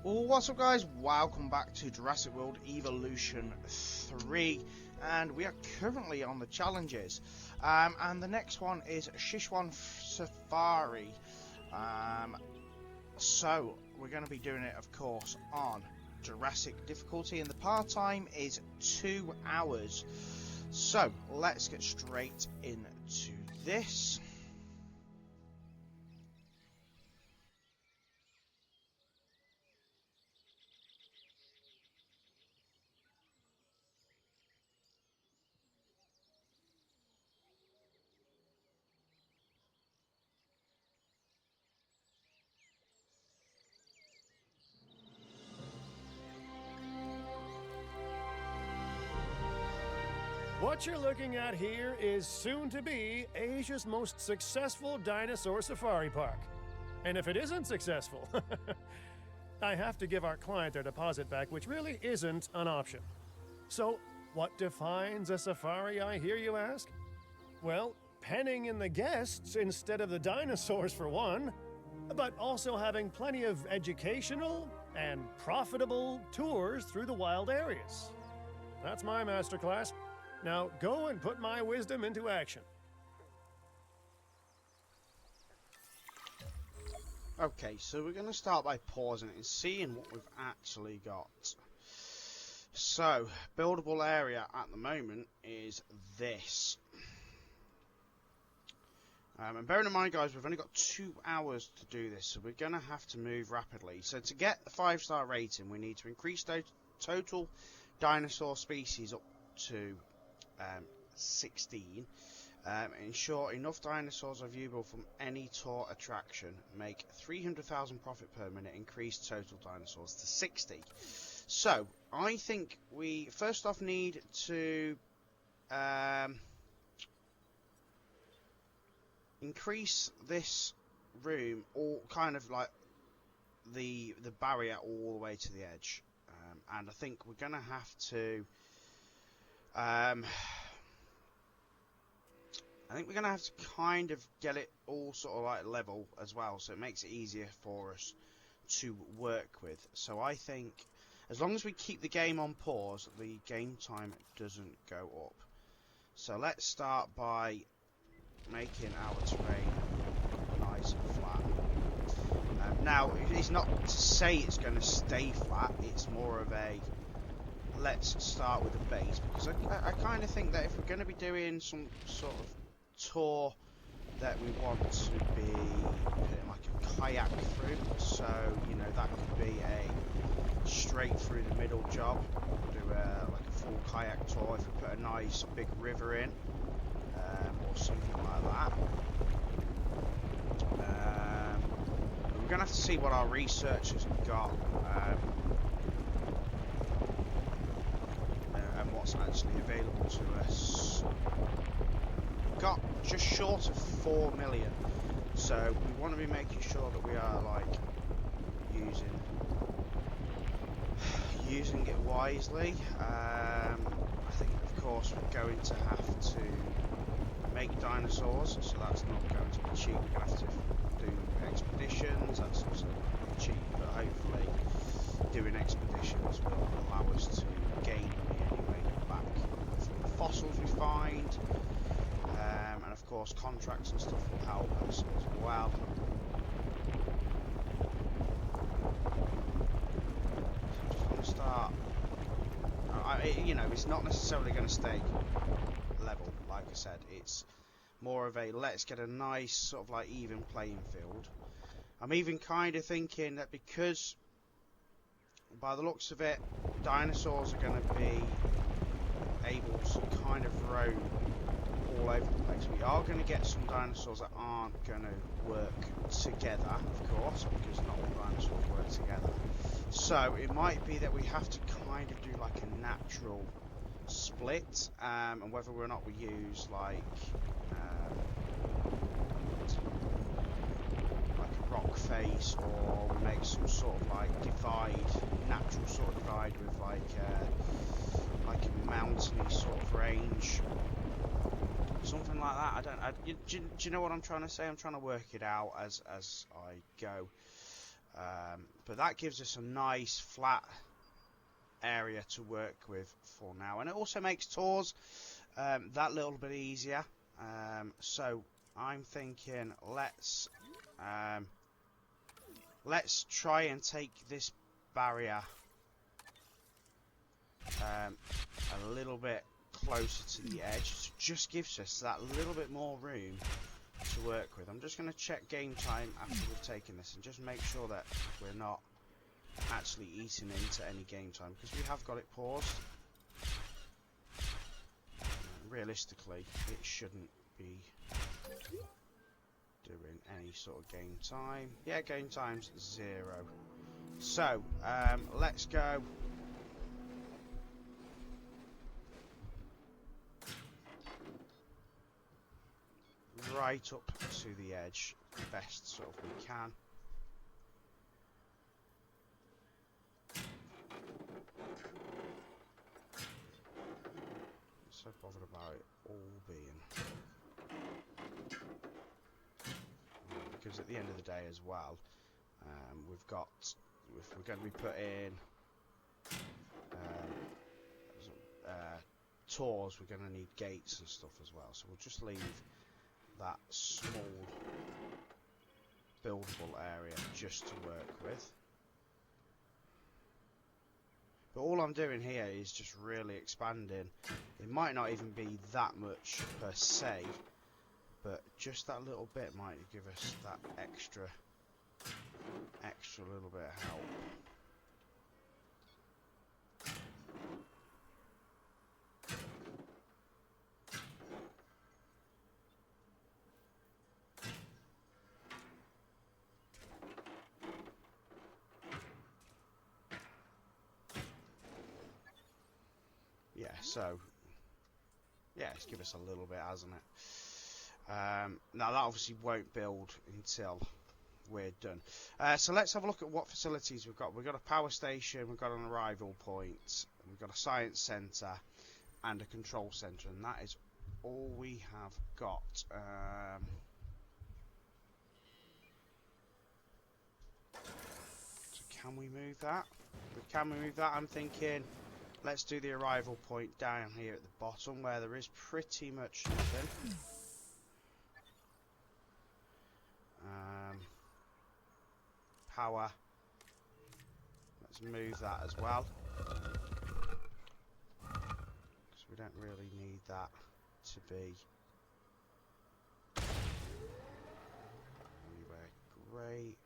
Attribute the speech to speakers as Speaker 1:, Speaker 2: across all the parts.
Speaker 1: What's up guys, welcome back to Jurassic World Evolution 3, and we are currently on the challenges, and the next one is Sichuan Safari. So we're going to be doing it of course on Jurassic difficulty, and the par time is 2 hours. So let's get straight into this.
Speaker 2: What you're looking at here is soon to be Asia's most successful dinosaur safari park. And if it isn't successful, I have to give our client their deposit back, which really isn't an option. So, what defines a safari, I hear you ask? Well, penning in the guests instead of the dinosaurs for one, but also having plenty of educational and profitable tours through the wild areas. That's my masterclass. Now go and put my wisdom into action.
Speaker 1: Okay, so we're going to start by pausing it and seeing what we've actually got. So, buildable area at the moment is this. And bearing in mind guys, we've only got 2 hours to do this, so we're going to have to move rapidly. So to get the 5-star rating, we need to increase total dinosaur species up to 16. Ensure enough dinosaurs are viewable from any tour attraction. Make 300,000 profit per minute. Increase total dinosaurs to 60. So I think we first off need to increase this room, or kind of like the barrier all the way to the edge, and I think we're gonna have to I think we're going to have to kind of get it all sort of like level as well, so it makes it easier for us to work with. So I think as long as we keep the game on pause, the game time doesn't go up. So let's start by making our terrain nice and flat. Now, it's not to say it's going to stay flat, it's more of a let's start with a base, because I kind of think that if we're going to be doing some sort of tour, that we want to be putting like a kayak through, so you know that could be a straight through the middle job, do like a full kayak tour if we put a nice big river in, or something like that. We're going to have to see what our researchers got, and what's actually available to us. Got just short of 4 million, so we want to be making sure that we are like using it wisely. I think of course we're going to have to make dinosaurs, so that's not going to be cheap. We're going to have to do expeditions, that's also not cheap, but hopefully doing expeditions will allow us to gain money anyway back from the fossils we find. And of course contracts and stuff will help us as well. So I'm just going to start, you know, it's not necessarily going to stay level, like I said, it's more of a let's get a nice sort of like even playing field. I'm even kind of thinking that because by the looks of it dinosaurs are going to be able to kind of roam all over the place. We are going to get some dinosaurs that aren't going to work together, of course, because not all dinosaurs work together. So it might be that we have to kind of do like a natural split, and whether or not we use like a rock face, or we make some sort of like natural sort of divide with like a mountainy sort of range, something like that. I don't. Do you know what I'm trying to say? I'm trying to work it out as I go. But that gives us a nice flat area to work with for now, and it also makes tours that little bit easier. So I'm thinking let's try and take this barrier a little bit closer to the edge. So it just gives us that little bit more room to work with. I'm just going to check game time after we've taken this and just make sure that we're not actually eating into any game time, because we have got it paused. Realistically, it shouldn't be doing any sort of game time. Yeah, game time's 0. So let's go. Right up to the edge, best sort of we can. So bothered about it all being, because at the end of the day as well, we've got, if we're going to be putting tours, we're going to need gates and stuff as well. So we'll just leave that small buildable area just to work with. But all I'm doing here is just really expanding. It might not even be that much per se, but just that little bit might give us that extra little bit of help. Yeah, so yeah, it's give us a little bit, hasn't it? Now that obviously won't build until we're done. So let's have a look at what facilities we've got. We've got a power station, we've got an arrival point, we've got a science centre and a control centre, and that is all we have got. So can we move that? Can we move that? I'm thinking let's do the arrival point down here at the bottom where there is pretty much nothing. Power. Let's move that as well, because we don't really need that to be anywhere. Great.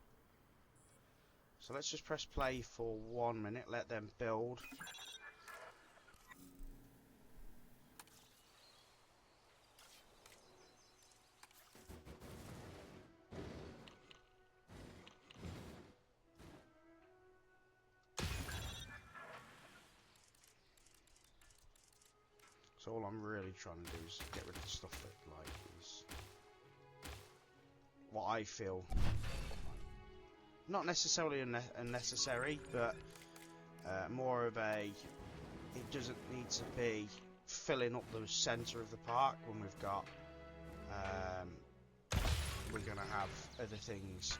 Speaker 1: So let's just press play for 1 minute, let them build. So all I'm really trying to do is get rid of the stuff that like is what I feel not necessarily unnecessary, but more of a, it doesn't need to be filling up the centre of the park when we've got we're going to have other things,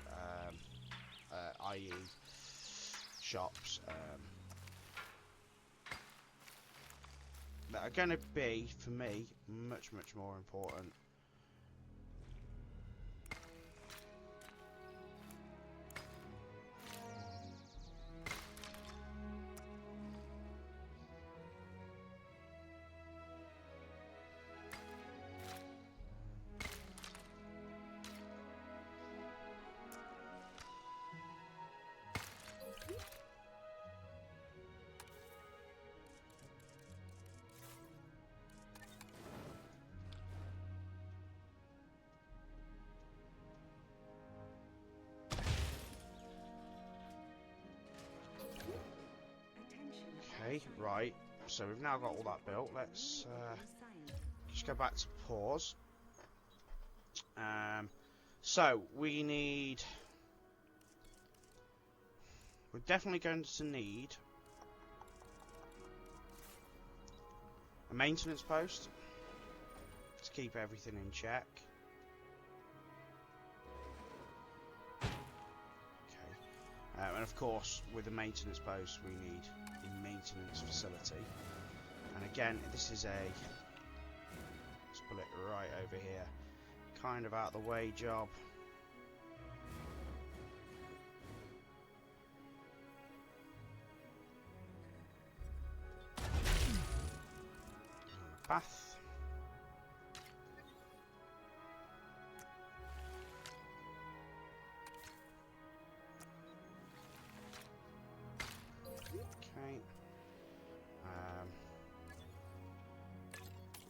Speaker 1: i.e. shops, that are going to be, for me, much more important. Okay, right, so we've now got all that built. Let's just go back to pause. So we need, we're definitely going to need a maintenance post to keep everything in check. Okay. And of course, with the maintenance post, we need a maintenance facility. And again, this is a, let's put it right over here, kind of out of the way job. Path. Okay.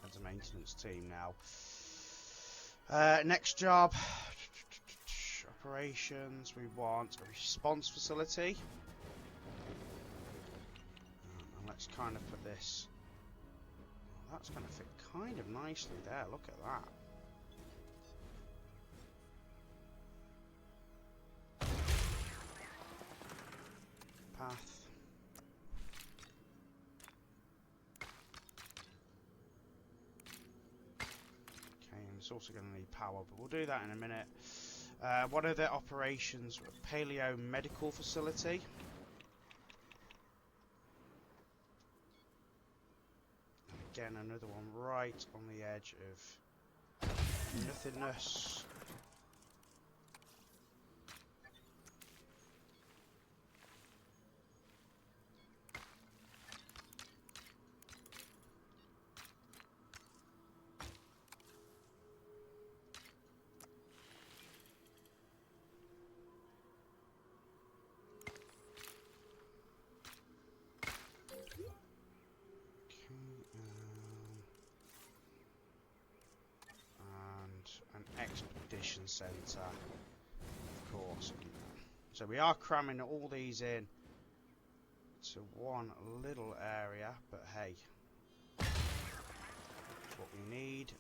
Speaker 1: As a maintenance team now. Next job. Operations. We want a response facility. And let's kind of put this. That's going to fit kind of nicely there. Look at that. Path. Okay, and it's also going to need power, but we'll do that in a minute. What are the operations? Paleo medical facility. Again, another one right on the edge of nothingness. Expedition centre, of course. So we are cramming all these in to one little area, but hey, that's what we need.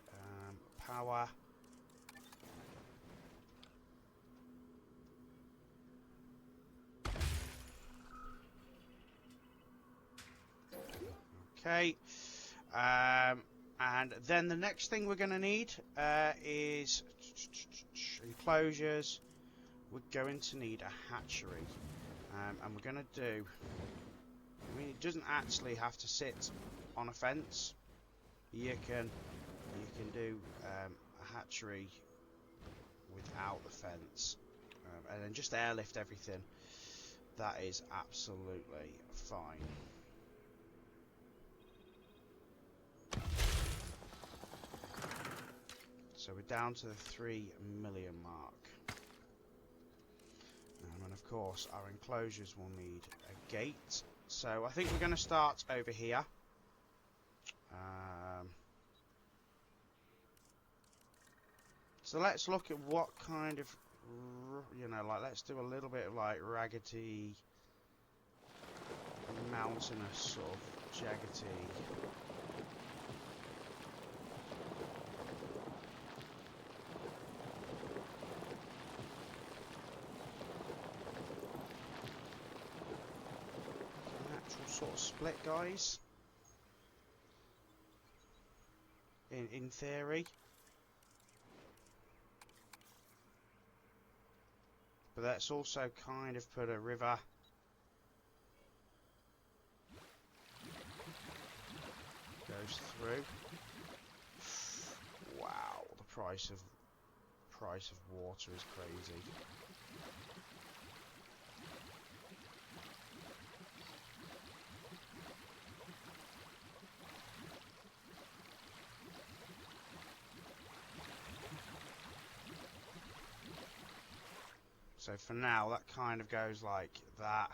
Speaker 1: Power. Okay. And then the next thing we're going to need is enclosures. We're going to need a hatchery, and we're going to do, I mean, it doesn't actually have to sit on a fence. You can do a hatchery without the fence, and then just airlift everything. That is absolutely fine. So we're down to the 3 million mark. And of course our enclosures will need a gate. So I think we're going to start over here. So let's look at what kind of, you know, like let's do a little bit of like raggedy, mountainous sort of jaggedy. Sort of split, guys. In theory, but let's also kind of put a river goes through. Wow, the price of water is crazy. So for now, that kind of goes like that,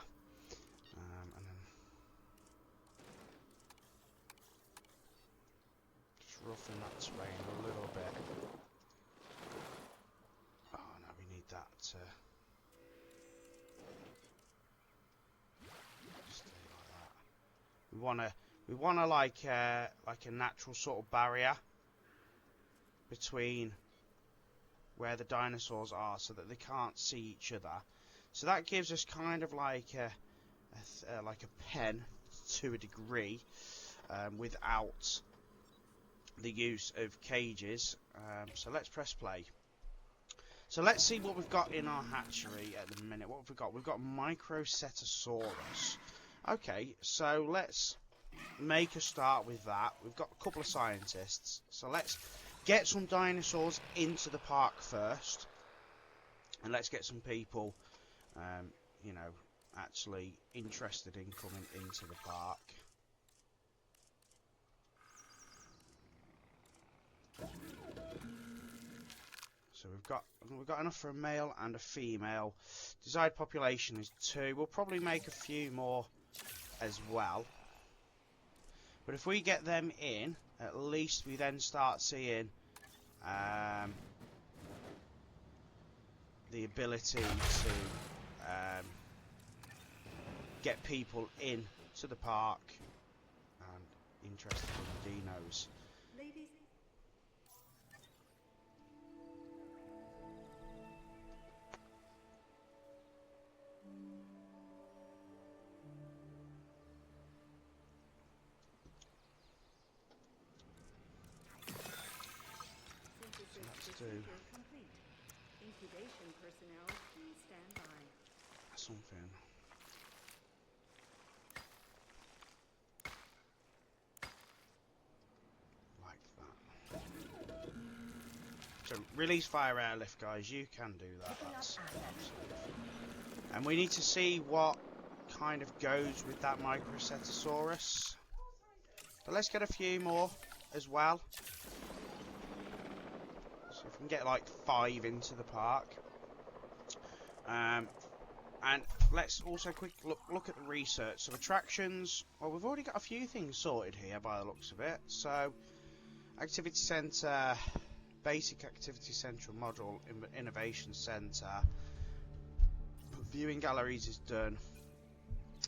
Speaker 1: and then just roughing that terrain a little bit. Oh no, we need that to stay like that. We wanna like a natural sort of barrier between where the dinosaurs are, so that they can't see each other. So that gives us kind of like a pen to a degree, without the use of cages. So let's press play. So let's see what we've got in our hatchery at the minute. What have we got? We've got Microcetosaurus. Okay, so let's make a start with that. We've got a couple of scientists. So let's get some dinosaurs into the park first. And let's get some people, you know, actually interested in coming into the park. So we've got enough for a male and a female. Desired population is 2. We'll probably make a few more as well. But if we get them in, at least we then start seeing the ability to get people in to the park and interested in dinos.
Speaker 3: Ladies. Complete. Incubation personnel, please stand by.
Speaker 1: Something like that. So release fire airlift, guys. You can do that. That's and we need to see what kind of goes with that Microcetosaurus. But let's get a few more as well. So if we can get like 5 into the park. And let's also quick look at the research. So attractions, well, we've already got a few things sorted here by the looks of it. So activity centre, basic activity central model, innovation centre, viewing galleries is done,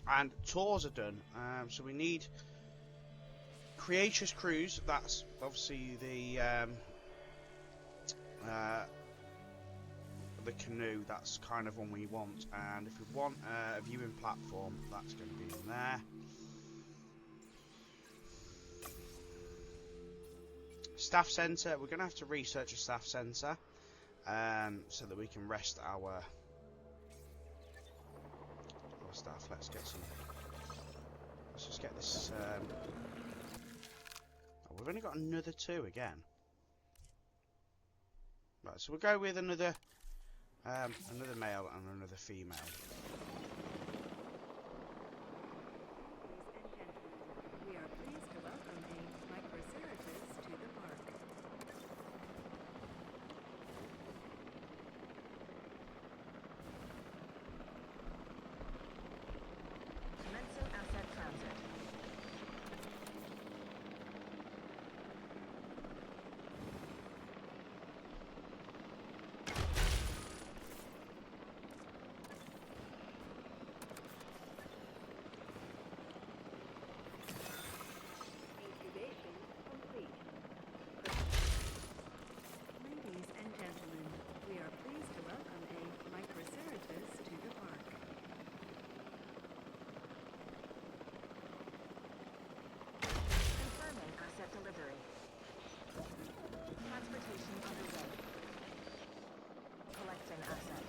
Speaker 1: and tours are done. So we need Creatures Cruise. That's obviously the canoe. That's kind of one we want. And if we want a viewing platform, that's going to be in there. Staff centre. We're going to have to research a staff centre so that we can rest our staff. Let's just get this. Oh, we've only got another 2 again. Right, so we'll go with another male and another female.
Speaker 3: Ladies and gentlemen, we are pleased to welcome a Microceratus to the park.
Speaker 4: Commencing asset transit.
Speaker 3: Incubation complete. Ladies and gentlemen, we are pleased to welcome a Microceratus to the park.
Speaker 4: Confirming asset delivery. Transportation underway. Collecting asset.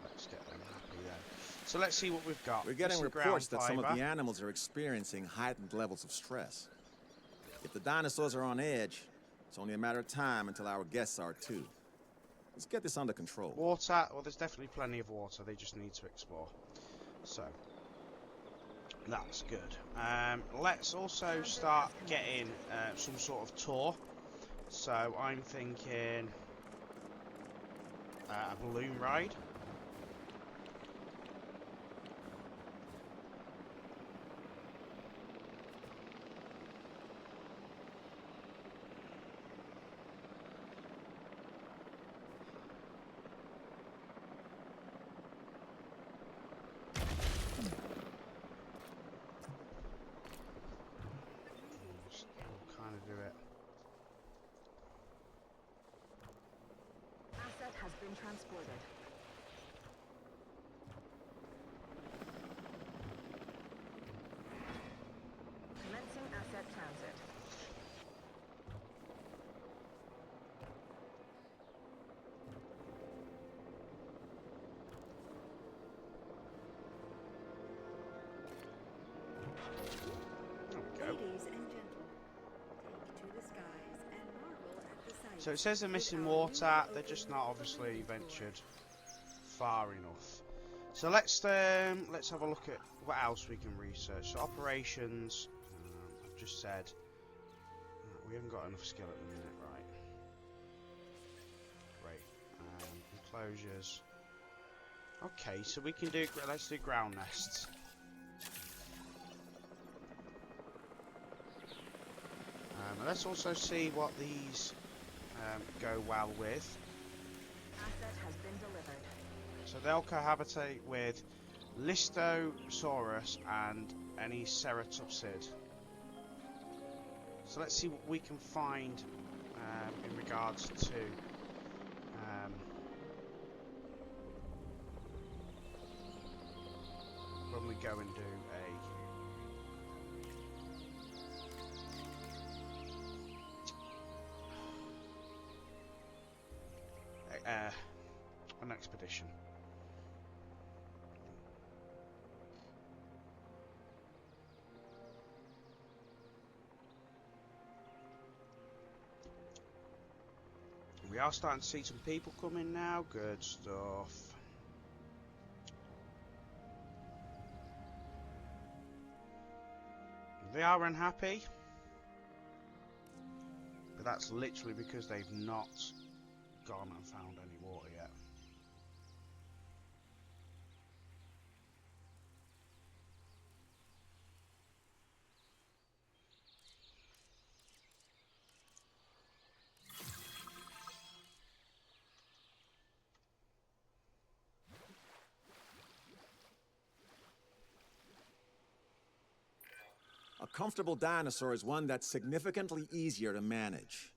Speaker 1: Let's get them happy there. So let's see what we've got.
Speaker 5: We're getting
Speaker 1: Some
Speaker 5: reports
Speaker 1: ground
Speaker 5: that some of
Speaker 1: fibre.
Speaker 5: the animals are experiencing heightened levels of stress. If the dinosaurs are on edge, it's only a matter of time until our guests are too. Let's get this under control.
Speaker 1: Water, well, there's definitely plenty of water. They just need to explore. So that's good. Let's also start getting some sort of tour. So I'm thinking a balloon ride. We'll kind of do it
Speaker 4: been transported. Commencing asset transit.
Speaker 1: There we go.
Speaker 3: Ladies and gentlemen, take to the skies and marvel at the sights.
Speaker 1: So it says they're missing
Speaker 3: with our
Speaker 1: water.
Speaker 3: new
Speaker 1: They're just not
Speaker 3: open
Speaker 1: obviously
Speaker 3: swimming pool.
Speaker 1: ventured far enough. So let's have a look at what else we can research. So operations, I've just said we haven't got enough skill at the minute, right? Great. Enclosures. Okay, so we can do. Let's do ground nests. And let's also see what these go well with.
Speaker 4: Asset has been delivered.
Speaker 1: So they'll cohabitate with Listosaurus and any ceratopsid. So let's see what we can find in regards to when we go and do an expedition. We are starting to see some people come in now. Good stuff. They are unhappy, but that's literally because they've not gone and found any water yet.
Speaker 5: A comfortable dinosaur is one that's significantly easier to manage.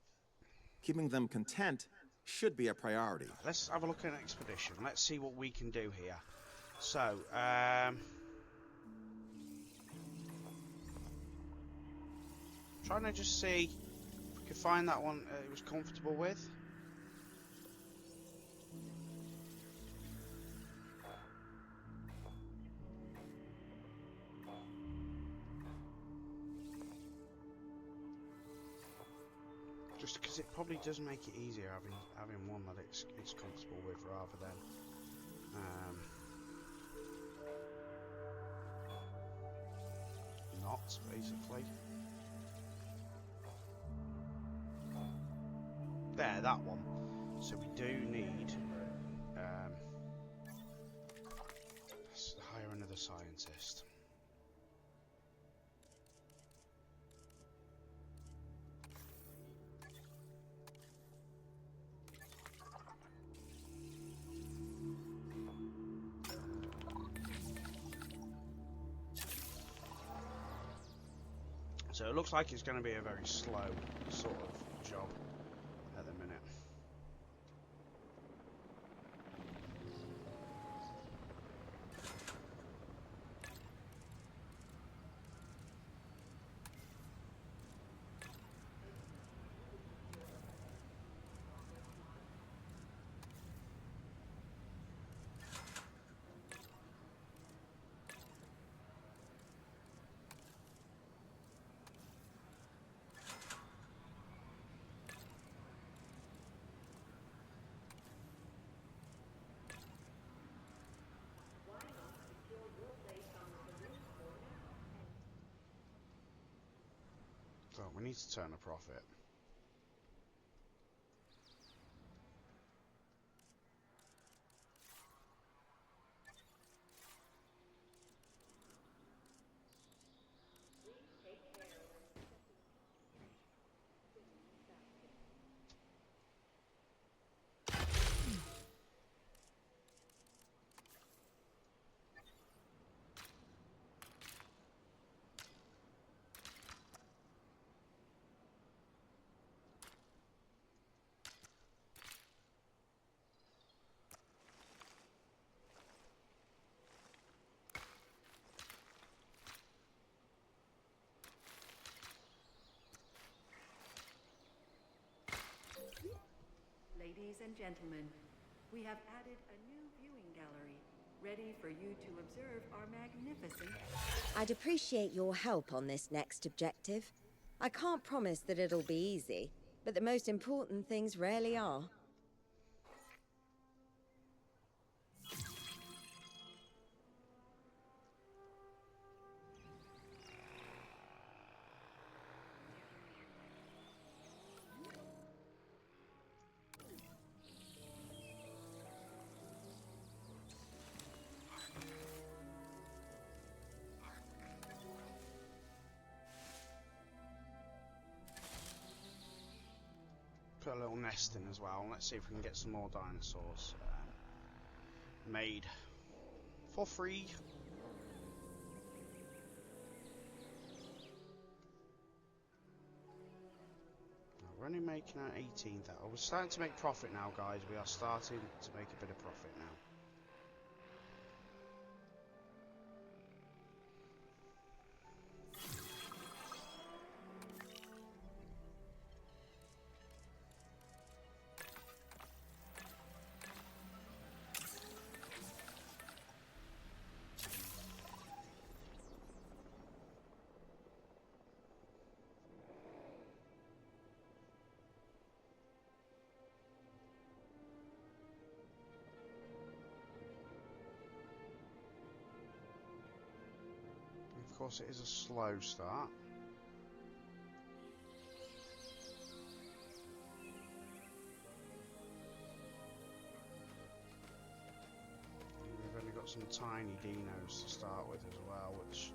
Speaker 5: Keeping them content should be a priority.
Speaker 1: Let's have a look at an expedition. Let's see what we can do here. So, trying to just see if we can find that one it was comfortable with. Just because it probably does make it easier having one that it's comfortable with rather than not, basically. There, that one. So we do need let's hire another scientist. So it looks like it's going to be a very slow sort of job at the minute. So we need to turn a profit.
Speaker 3: Ladies and gentlemen, we have added a new viewing gallery, ready for you to observe our magnificent...
Speaker 6: I'd appreciate your help on this next objective. I can't promise that it'll be easy, but the most important things rarely are.
Speaker 1: Put a little nest in as well. Let's see if we can get some more dinosaurs made for free. We're only making out 18,000. We're starting to make profit now, guys. We are starting to make a bit of profit now. Of course, it is a slow start. We've only got some tiny dinos to start with as well, which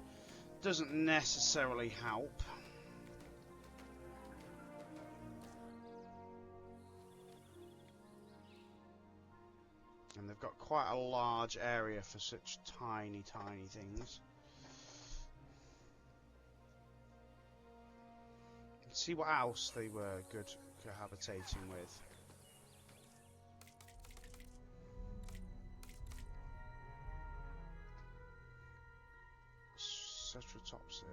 Speaker 1: doesn't necessarily help. And they've got quite a large area for such tiny, tiny things. See what else they were good cohabitating with. Cetratopsid.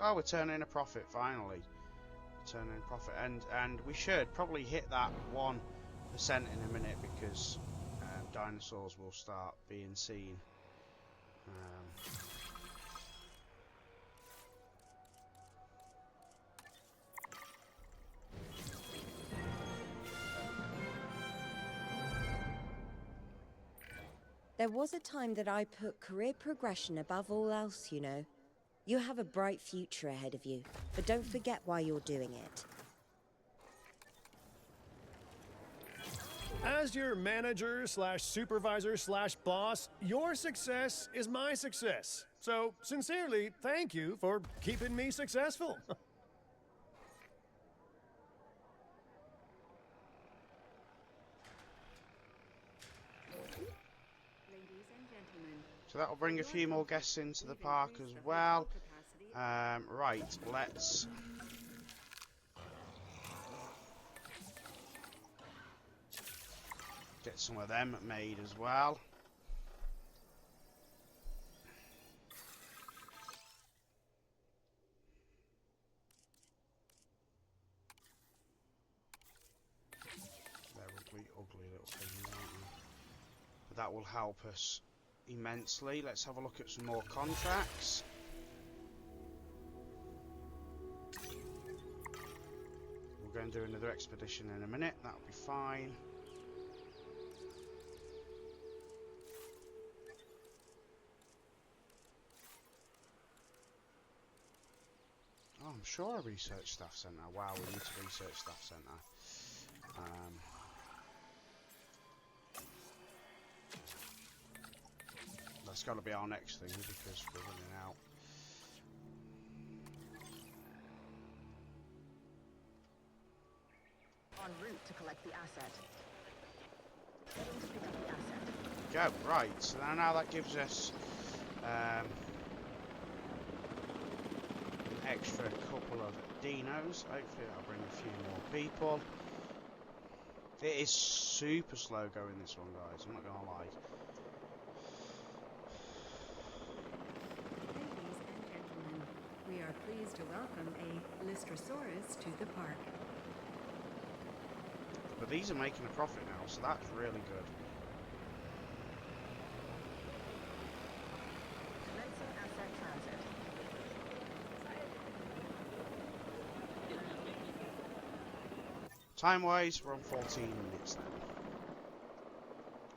Speaker 1: Oh, we're turning a profit finally. Turning profit, and we should probably hit that 1% in a minute, because dinosaurs will start being seen.
Speaker 6: There was a time that I put career progression above all else, you know. You have a bright future ahead of you, but don't forget why you're doing it.
Speaker 2: As your manager slash supervisor slash boss, your success is my success. So, sincerely, thank you for keeping me successful.
Speaker 3: Ladies and gentlemen,
Speaker 1: So that'll bring a few more guests into the park as well. Right, let's get some of them made as well. They're ugly, ugly little things, aren't they? But that will help us immensely. Let's have a look at some more contracts. We're going to do another expedition in a minute. That'll be fine. Oh, I'm sure a research staff centre. Wow, we need a research staff centre. That's got to be our next thing, because we're running out.
Speaker 4: En route to collect the asset. Heading to pick up the asset.
Speaker 1: Go, right, so now that gives us an extra couple of dinos. Hopefully that'll bring a few more people. It is super slow going this one, guys. I'm not gonna lie.
Speaker 3: Ladies and gentlemen, we are pleased to welcome a Lystrosaurus to the park.
Speaker 1: But these are making a profit now, so that's really good.
Speaker 4: Commencing asset transit.
Speaker 1: Time-wise, we're on 14 minutes now.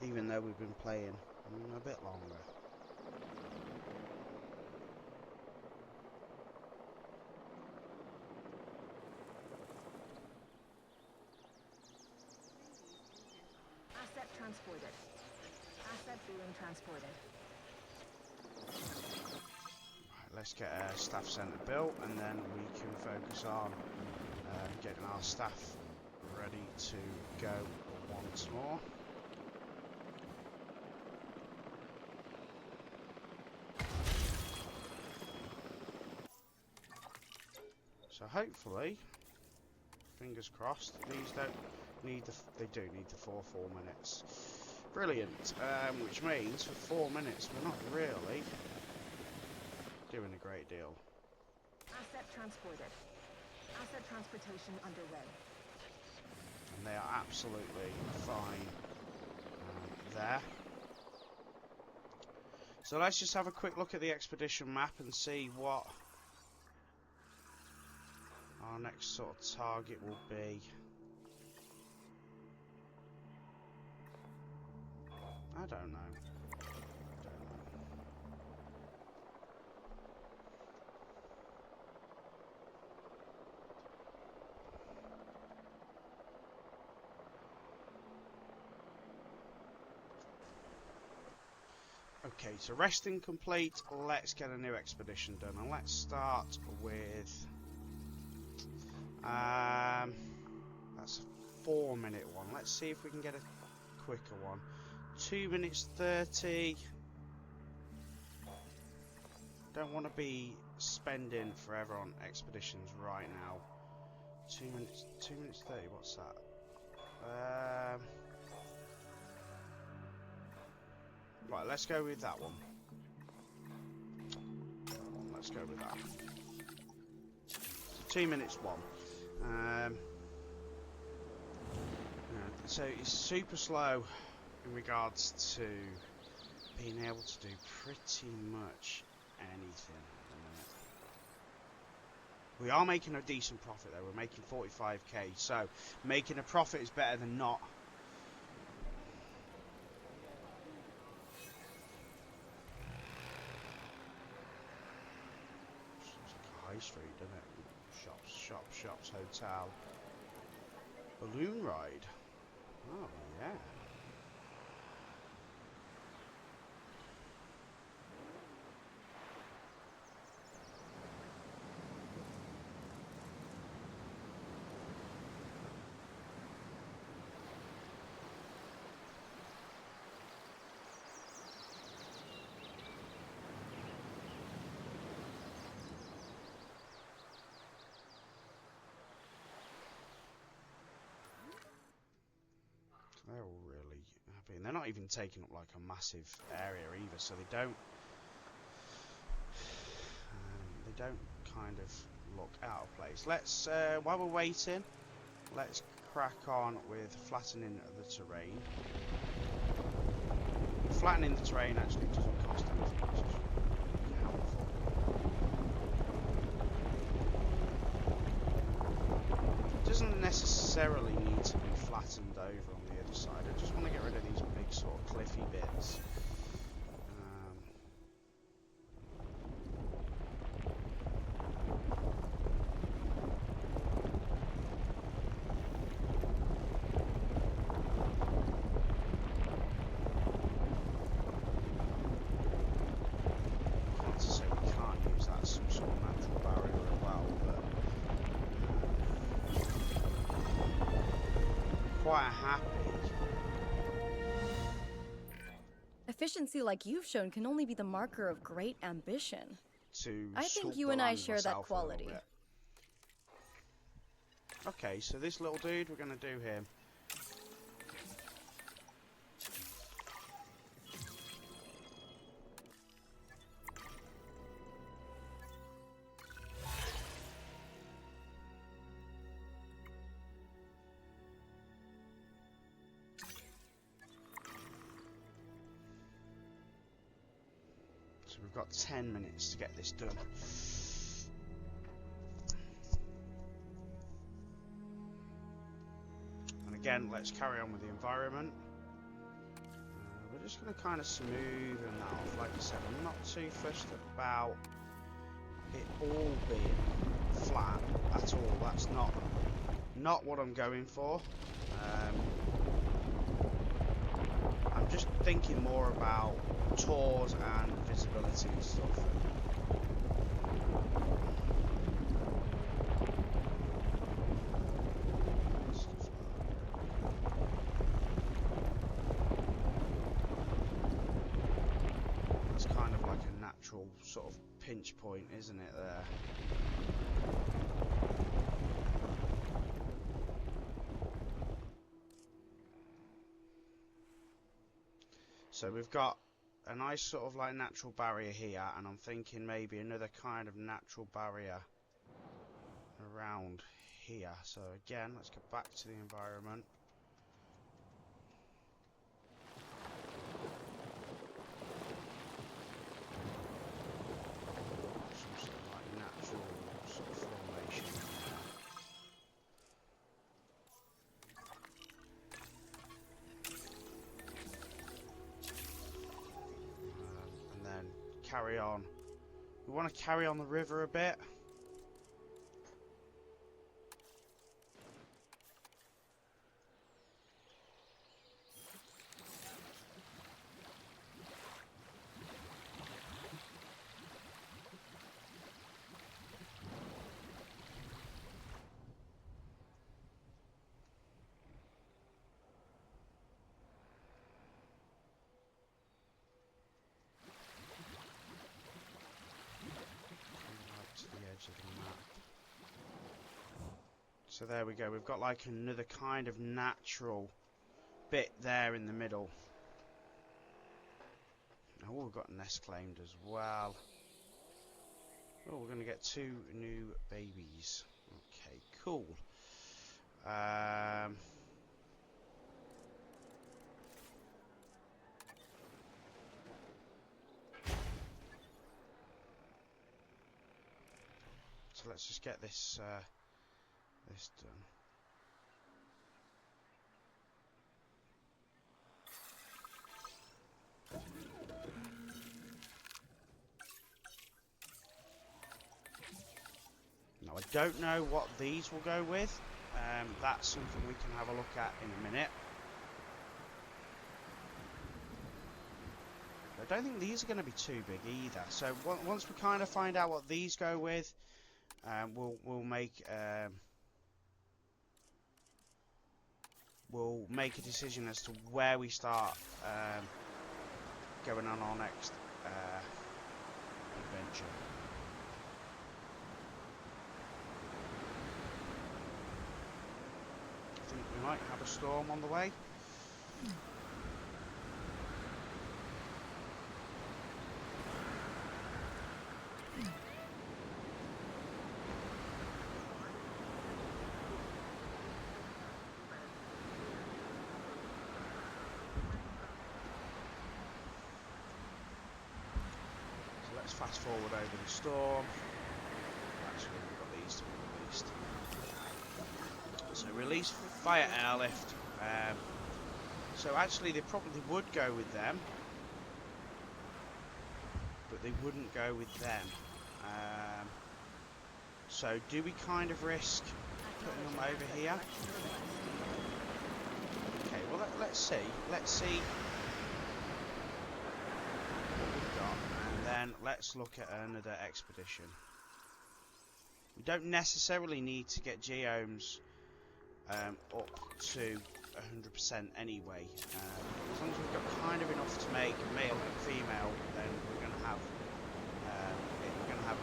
Speaker 1: Even though we've been playing a bit longer.
Speaker 4: Asset transported. Asset being transported.
Speaker 1: Right, let's get a staff centre built, and then we can focus on getting our staff ready to go once more. So hopefully, fingers crossed, these don't need they do need the 4 minutes. Brilliant, which means for 4 minutes we're not really doing a great deal.
Speaker 4: Asset transported. Asset transportation underway.
Speaker 1: And they are absolutely fine there. So let's just have a quick look at the expedition map and see what our next sort of target will be. I don't know. Okay, so resting complete. Let's get a new expedition done, and let's start with that's a 4 minute one. Let's see if we can get a quicker one. 2 minutes 30. Don't want to be spending forever on expeditions right now. 2 minutes 30. What's that? Right, let's go with that one. Let's go with that. So 2 minutes 1. So it's super slow in regards to being able to do pretty much anything at the minute. We are making a decent profit though. We're making 45k, so making a profit is better than not. High street, doesn't it? Shops, hotel. Balloon ride. Oh, yeah. They're all really happy, and they're not even taking up like a massive area either, so they don't kind of look out of place. Let's while we're waiting, let's crack on with flattening the terrain. Flattening the terrain actually doesn't cost anything, which is really helpful. It doesn't necessarily need to be flattened over on the other side. I just want to get rid of these big sort of cliffy bits. Not to say we can't use that as some sort of natural barrier as well, but quite happy.
Speaker 7: Efficiency like you've shown can only be the marker of great ambition. I think
Speaker 1: Sculpt
Speaker 7: you
Speaker 1: the
Speaker 7: and I
Speaker 1: land
Speaker 7: share that
Speaker 1: myself a little
Speaker 7: quality.
Speaker 1: bit. Okay, so this little dude, we're going to do him. So we've got 10 minutes to get this done. And again, let's carry on with the environment. We're just going to kind of smoothen that off. Like I said, I'm not too fussed about it all being flat at all. That's not what I'm going for. I'm just thinking more about tours and visibility and stuff. It's kind of like a natural sort of pinch point, isn't it, there? So we've got a nice sort of like natural barrier here, and I'm thinking maybe another kind of natural barrier around here. So again, let's get back to the environment. Some sort of like natural sort of formation in there. And then carry on. We want to carry on the river a bit. To the edge of the map. So there we go, we've got like another kind of natural bit there in the middle. Oh, we've got a nest claimed as well. Oh, we're going to get 2 new babies. Okay, cool. So let's just get this this done. Now I don't know what these will go with. That's something we can have a look at in a minute. I don't think these are going to be too big either. So once we kind of find out what these go with, we'll make a decision as to where we start going on our next adventure. I think we might have a storm on the way. Let's fast forward over the storm. Actually, we've got these to be released. So release fire airlift. So actually, they probably would go with them, but they wouldn't go with them. So do we kind of risk putting them over here? Okay. Well, let's see. Let's see. Then let's look at another expedition. We don't necessarily need to get geomes up to 100% anyway. As long as we've got kind of enough to make male and female, then we're going to have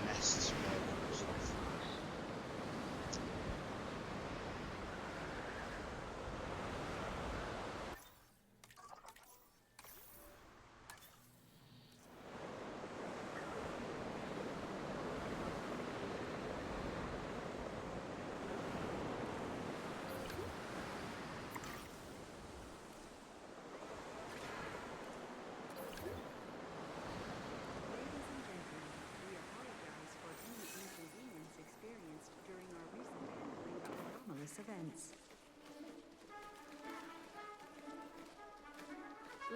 Speaker 1: nests for and stuff.
Speaker 3: Ladies events.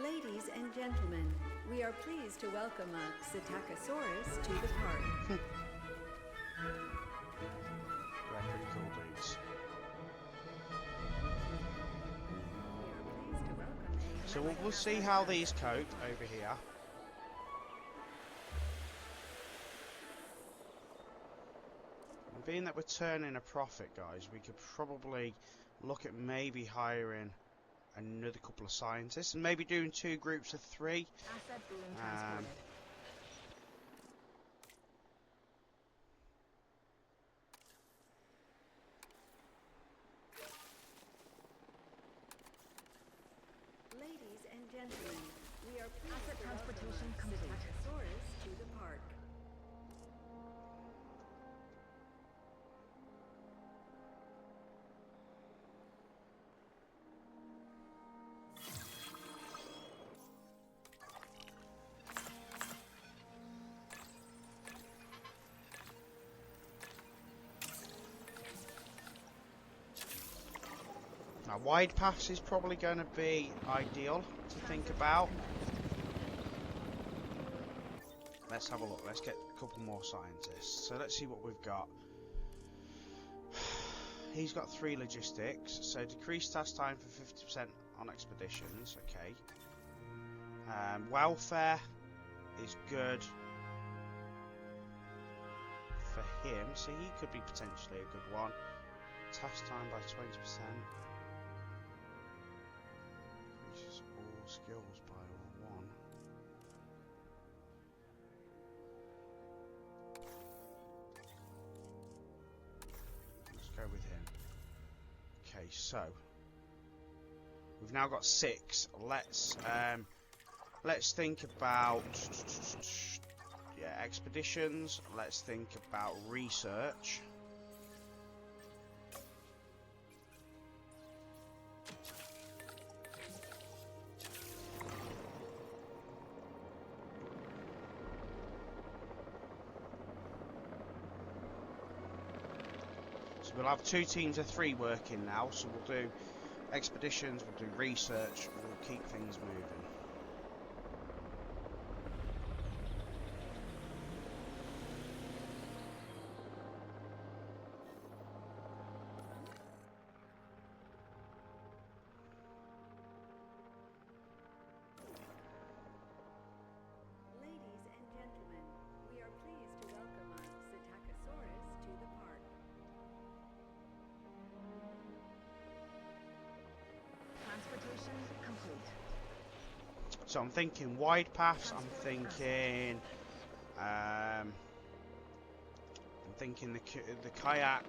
Speaker 3: Ladies and gentlemen, we are pleased to welcome a Psittacosaurus to the park.
Speaker 1: They're pretty cool dudes.
Speaker 3: We are pleased to welcome a
Speaker 1: So we'll see how these cope over here. And being that we're turning a profit, guys, we could probably look at maybe hiring another couple of scientists and maybe doing 2 groups of 3.
Speaker 4: Asset being transported.
Speaker 3: Ladies and gentlemen, we are pleased
Speaker 4: Asset
Speaker 3: to
Speaker 4: transportation
Speaker 3: welcome a
Speaker 4: complete.
Speaker 3: Psittacosaurus to the park.
Speaker 1: Now, wide paths is probably going to be ideal to think about. Let's have a look. Let's get a couple more scientists. So let's see what we've got. He's got 3 logistics. So decreased task time for 50% on expeditions. Okay. Welfare is good for him. So he could be potentially a good one. Task time by 20%. Increases all skills by 1. Let's go with him. Okay, so we've now got 6. Let's think about expeditions. Let's think about research. We'll have 2 teams of 3 working now, so we'll do expeditions, we'll do research, we'll keep things moving.
Speaker 3: Ladies and gentlemen, we are pleased to welcome a Psittacosaurus to the park.
Speaker 4: Transportation complete.
Speaker 1: So I'm thinking wide paths, I'm thinking the kayak.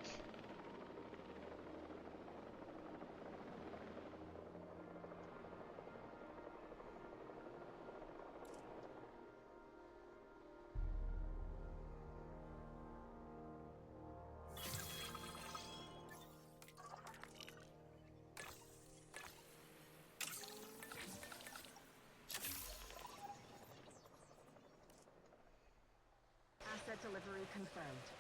Speaker 4: Asset delivery confirmed.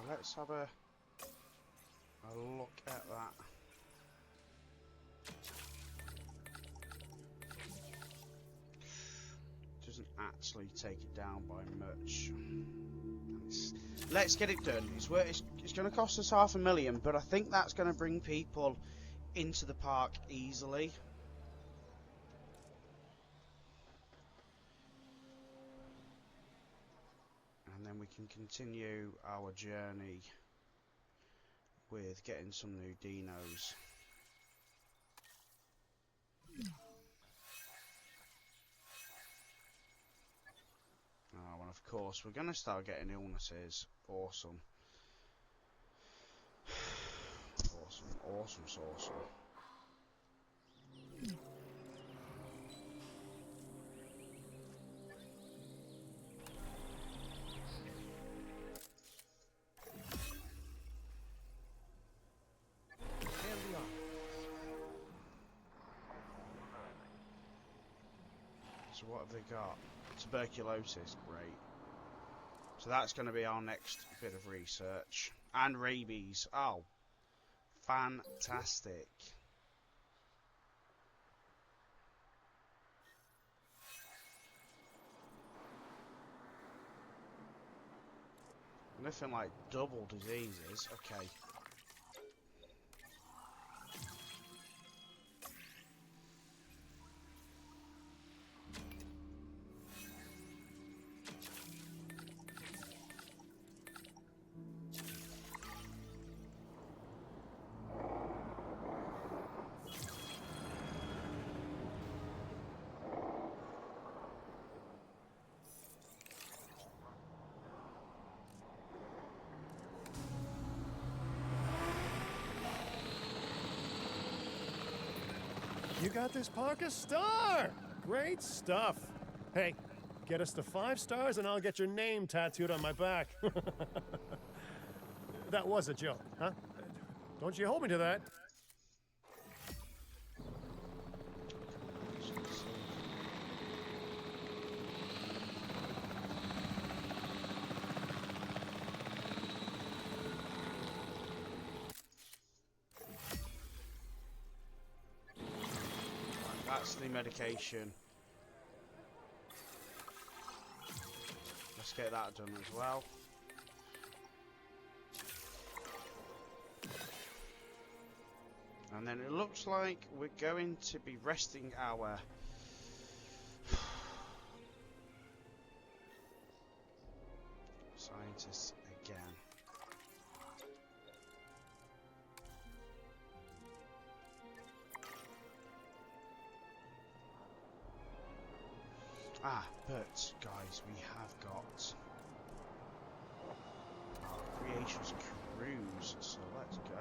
Speaker 1: let's have a look at that. Doesn't actually take it down by much. Let's get it done. It's going to cost us $500,000, but I think that's going to bring people into the park easily. And then we can continue our journey with getting some new dinos. Oh, and of course we're going to start getting illnesses. Awesome. Awesome. So what have they got? Tuberculosis, great. So that's going to be our next bit of research. And rabies. Oh, fantastic. Nothing like double diseases. Okay.
Speaker 2: You got this park a star! Great stuff. Hey, get us to 5 stars and I'll get your name tattooed on my back. That was a joke, huh? Don't you hold me to that.
Speaker 1: That's the medication. Let's get that done as well. And then it looks like we're going to be resting our scientists again. Ah, but guys, we have got our creations cruise, so let's go.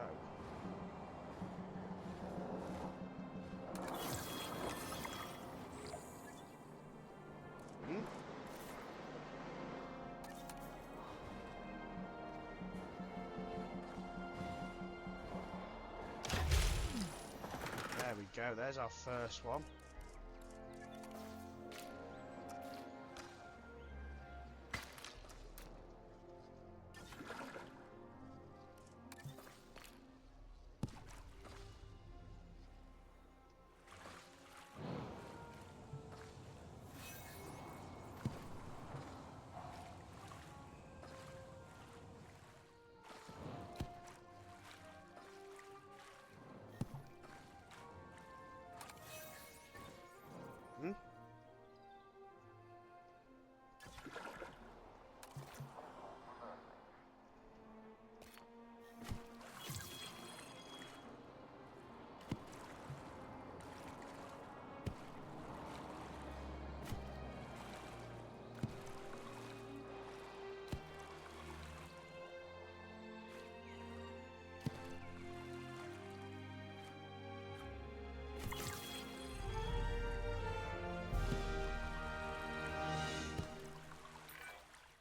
Speaker 1: There we go, there's our first one.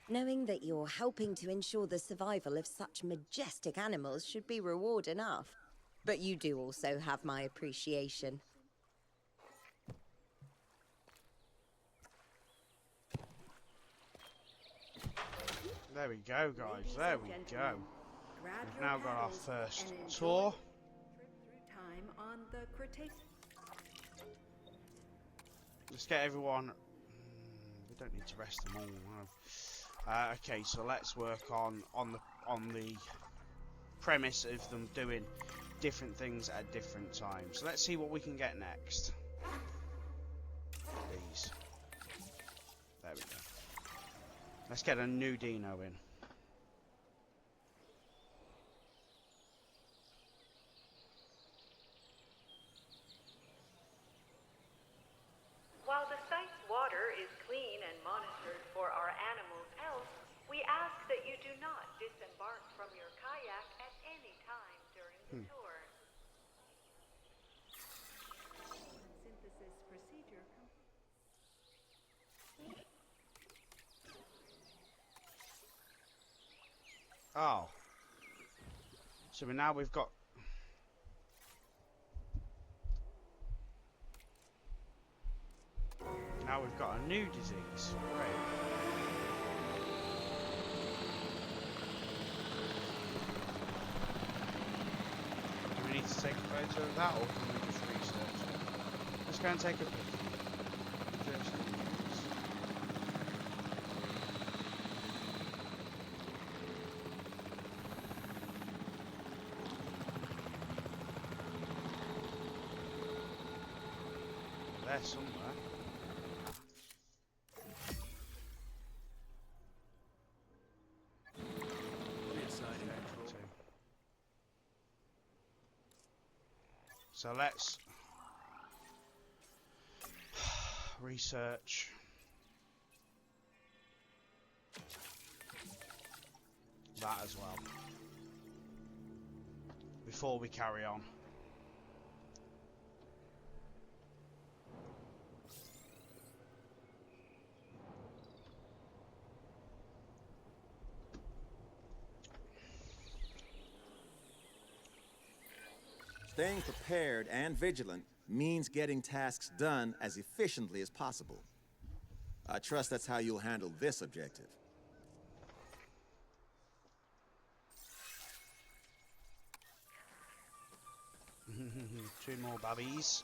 Speaker 6: Knowing that you're helping to ensure the survival of such majestic animals should be reward enough. But you do also have my appreciation.
Speaker 1: There we go, guys.
Speaker 3: Ladies
Speaker 1: There
Speaker 3: and
Speaker 1: we go.
Speaker 3: gentlemen, grab
Speaker 1: We've
Speaker 3: your
Speaker 1: now got our
Speaker 3: paddles
Speaker 1: first
Speaker 3: and enjoy
Speaker 1: tour.
Speaker 3: trip through time on the Cretaceous.
Speaker 1: Let's get everyone. We don't need to rest them all. No. Okay, so let's work on the premise of them doing different things at different times. So let's see what we can get next. These. There we go. Let's get a new dino in.
Speaker 3: While the site's water is clean and monitored for our animals' health, we ask that you do not disembark from your kayak at any time during the tour. Synthesis procedure complete.
Speaker 1: Oh. So now we've got. Now we've got a new disease. Great. Do we need to take a photo of that, or can we just research it? Let's go and take a picture. There somewhere. So let's research that as well before we carry on.
Speaker 5: Staying prepared and vigilant means getting tasks done as efficiently as possible. I trust that's how you'll handle this objective.
Speaker 1: Two more babbies.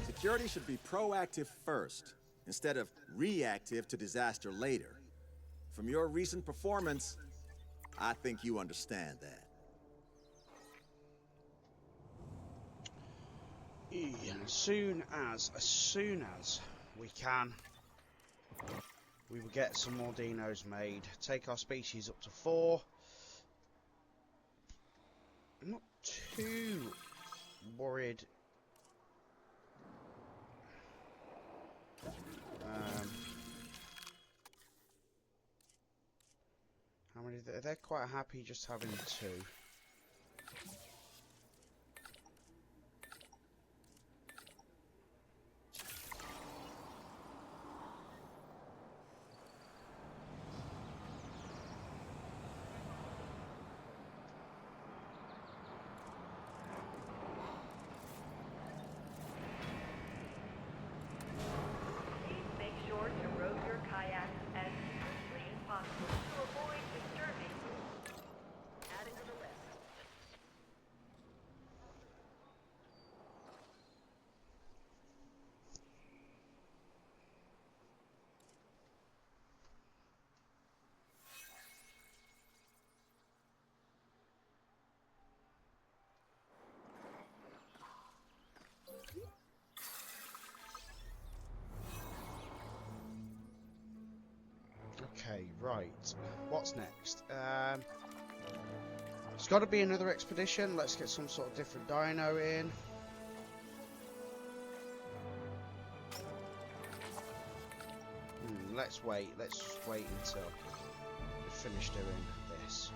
Speaker 5: Security should be proactive first, instead of reactive to disaster later. From your recent performance, I think you understand that.
Speaker 1: As soon as we can, we will get some more dinos made. Take our species up to 4. I'm not too worried. How many? They're quite happy just having 2.
Speaker 3: Make sure to row your kayak as smoothly as possible to avoid disturbing.
Speaker 4: Adding to the list.
Speaker 1: Okay, right. What's next? It's got to be another expedition. Let's get some sort of different dino in. Let's wait. Let's just wait until we finish doing this.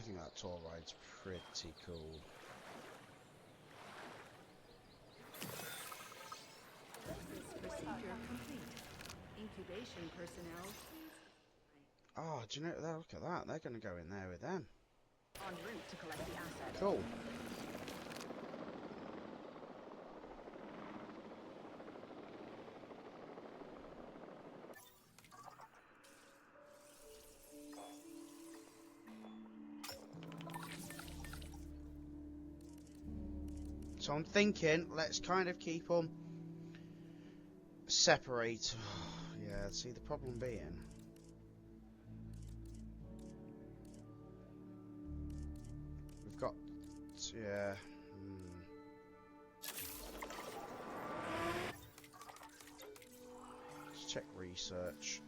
Speaker 1: think that tour ride's pretty cool.
Speaker 8: Procedure complete. Incubation personnel.
Speaker 1: Oh, do you know, look at that. They're going to go in there with them.
Speaker 4: En route to collect the asset.
Speaker 1: Cool. So I'm thinking, let's kind of keep them separate. Yeah, see the problem being, we've got, yeah. Let's check research.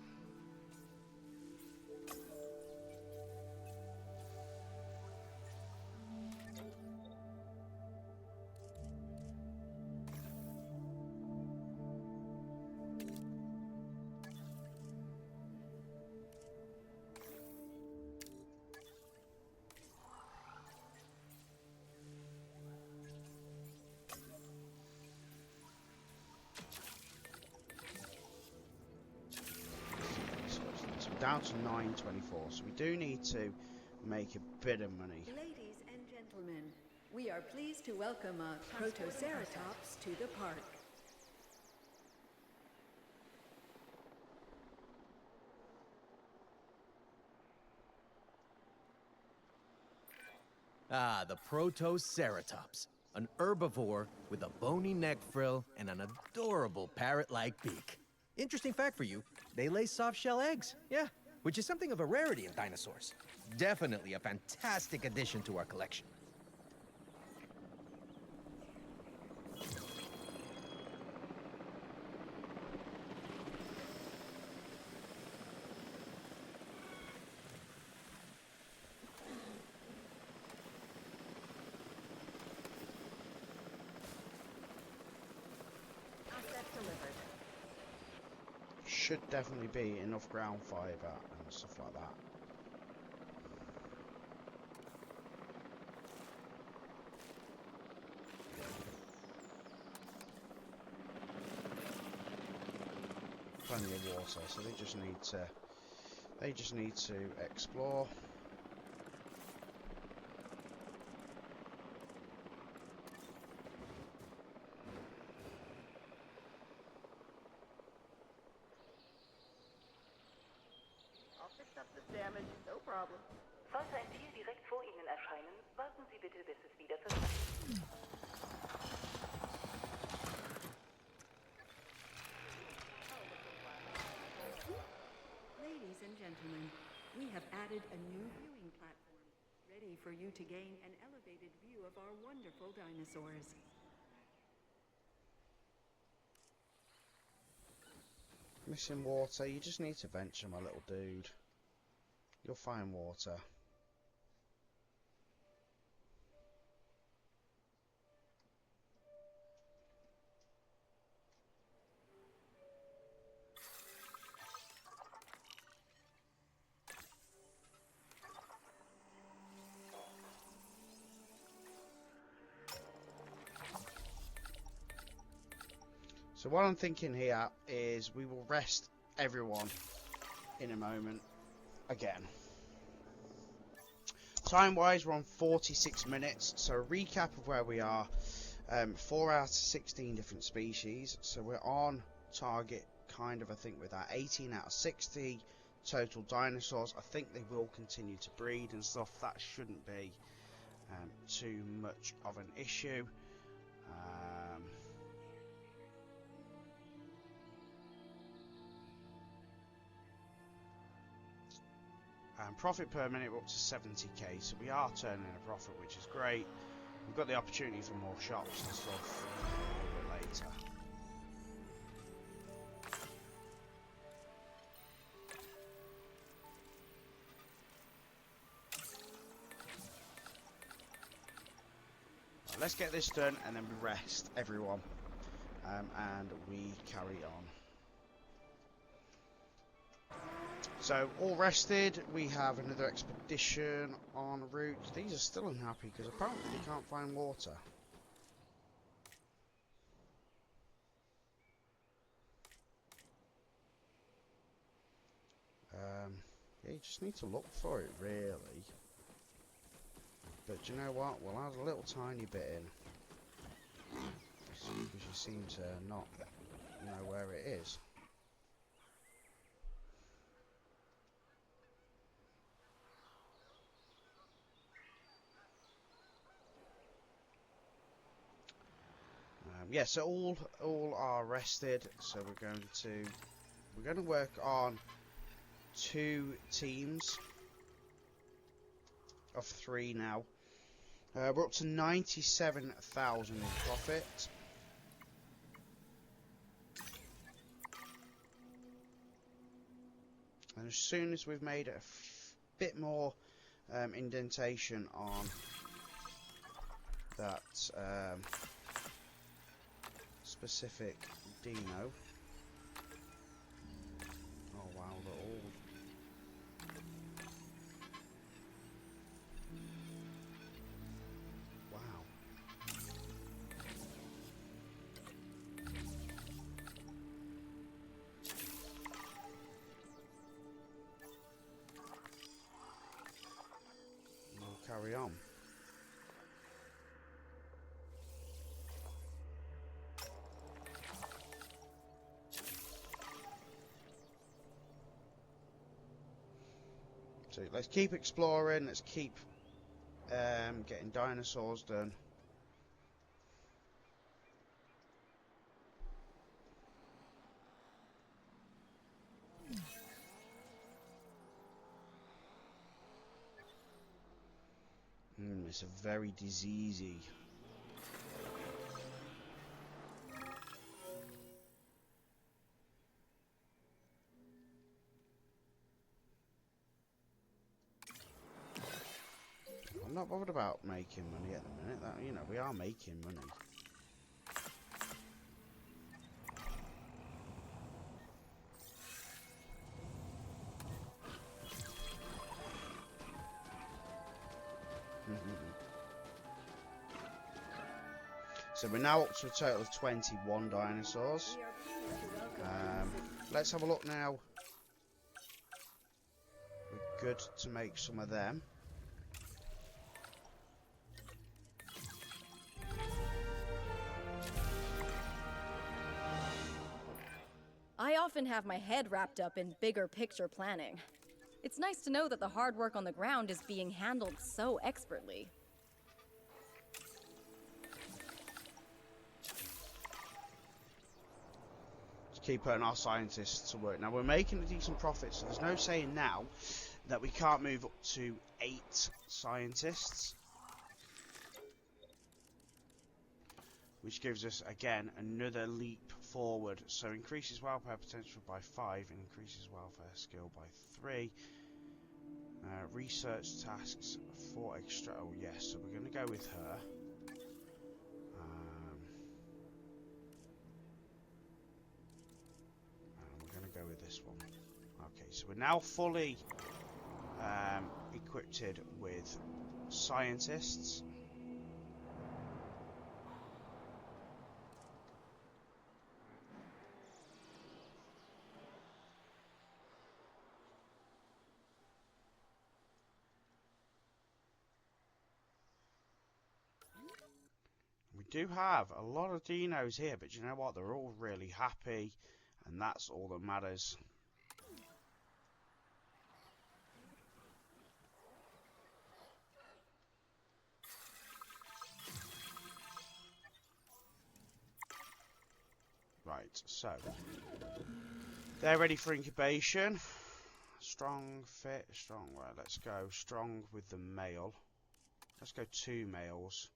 Speaker 1: Down to 924, so we do need to make a bit of money.
Speaker 8: Ladies and gentlemen, we are pleased to welcome a Protoceratops to the park.
Speaker 9: Ah, the Protoceratops, an herbivore with a bony neck frill and an adorable parrot-like beak. Interesting fact for you, they lay soft-shell eggs, yeah, which is something of a rarity in dinosaurs. Definitely a fantastic addition to our collection.
Speaker 4: Asset delivered.
Speaker 1: Should definitely be enough ground fiber and stuff like that. Plenty of water, so they just need to explore.
Speaker 3: Sollte ein Tier direkt vor Ihnen erscheinen, warten Sie bitte, bis es wieder verschwindet.
Speaker 8: Ladies and gentlemen, we have added a new viewing platform, ready for you to gain an elevated view of our wonderful dinosaurs.
Speaker 1: Missing water, you just need to venture, my little dude. You'll find water. So what I'm thinking here is we will rest everyone in a moment again. Time-wise, we're on 46 minutes, so a recap of where we are. 4 out of 16 different species, so we're on target, kind of, I think, with that. 18 out of 60 total dinosaurs. I think they will continue to breed and stuff. That shouldn't be too much of an issue. And profit per minute, we're up to 70k, so we are turning a profit, which is great. We've got the opportunity for more shops and stuff a little bit later. Right, let's get this done and then we rest everyone, and we carry on. So, all rested, we have another expedition en route. These are still unhappy because apparently they can't find water. Yeah, you just need to look for it, really. But do you know what? We'll add a little tiny bit in. Because you seem to not know where it is. Yeah, so all are rested. So we're going to work on 2 teams of 3 now. We're up to 97,000 in profit. And as soon as we've made a bit more indentation on that specific dino. Oh wow, they're all... Wow. We'll carry on. So let's keep exploring, let's keep getting dinosaurs done. It's a very diseasey. I'm not bothered about making money at the minute. That, you know, we are making money. So we're now up to a total of 21 dinosaurs. Let's have a look now. We're good to make some of them.
Speaker 7: I often have my head wrapped up in bigger picture planning. It's nice to know that the hard work on the ground is being handled so expertly.
Speaker 1: Keep putting our scientists to work. Now we're making a decent profit, so there's no saying now that we can't move up to 8 scientists, which gives us again another leap forward. So increases welfare potential by 5 and increases welfare skill by 3. Research tasks 4 extra. Oh yes, so we're going to go with her. Go with this one. Okay, so we're now fully equipped with scientists. We do have a lot of dinos here, but you know what? They're all really happy. And that's all that matters. Right, so they're ready for incubation. Strong, fit, strong. Right, let's go strong with the male. Let's go 2 males.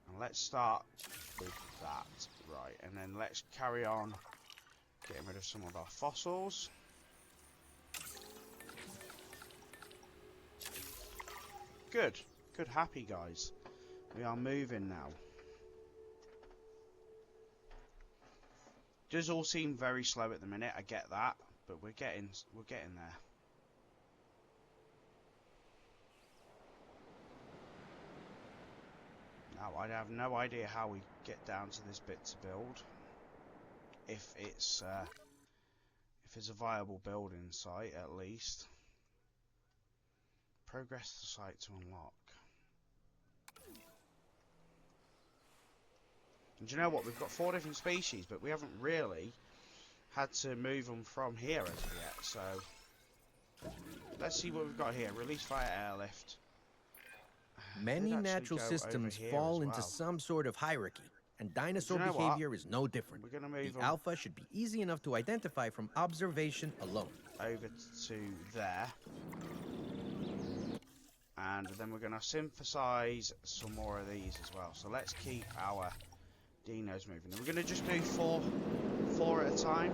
Speaker 1: And let's start with that. Right, and then let's carry on getting rid of some of our fossils. Good, happy guys. We are moving now. Does all seem very slow at the minute. I get that, but we're getting there. Now I have no idea how we get down to this bit to build. If it's a viable building site, at least. Progress the site to unlock. And do you know what? We've got 4 different species, but we haven't really had to move them from here as of yet. So let's see what we've got here. Release via airlift.
Speaker 9: Many natural systems fall into some sort of hierarchy, and dinosaur behavior is no different.
Speaker 1: We're gonna move
Speaker 9: the alpha should be easy enough to identify from observation alone.
Speaker 1: Over to there. And then we're going to synthesize some more of these as well. So let's keep our dinos moving. And we're going to just do four at a time.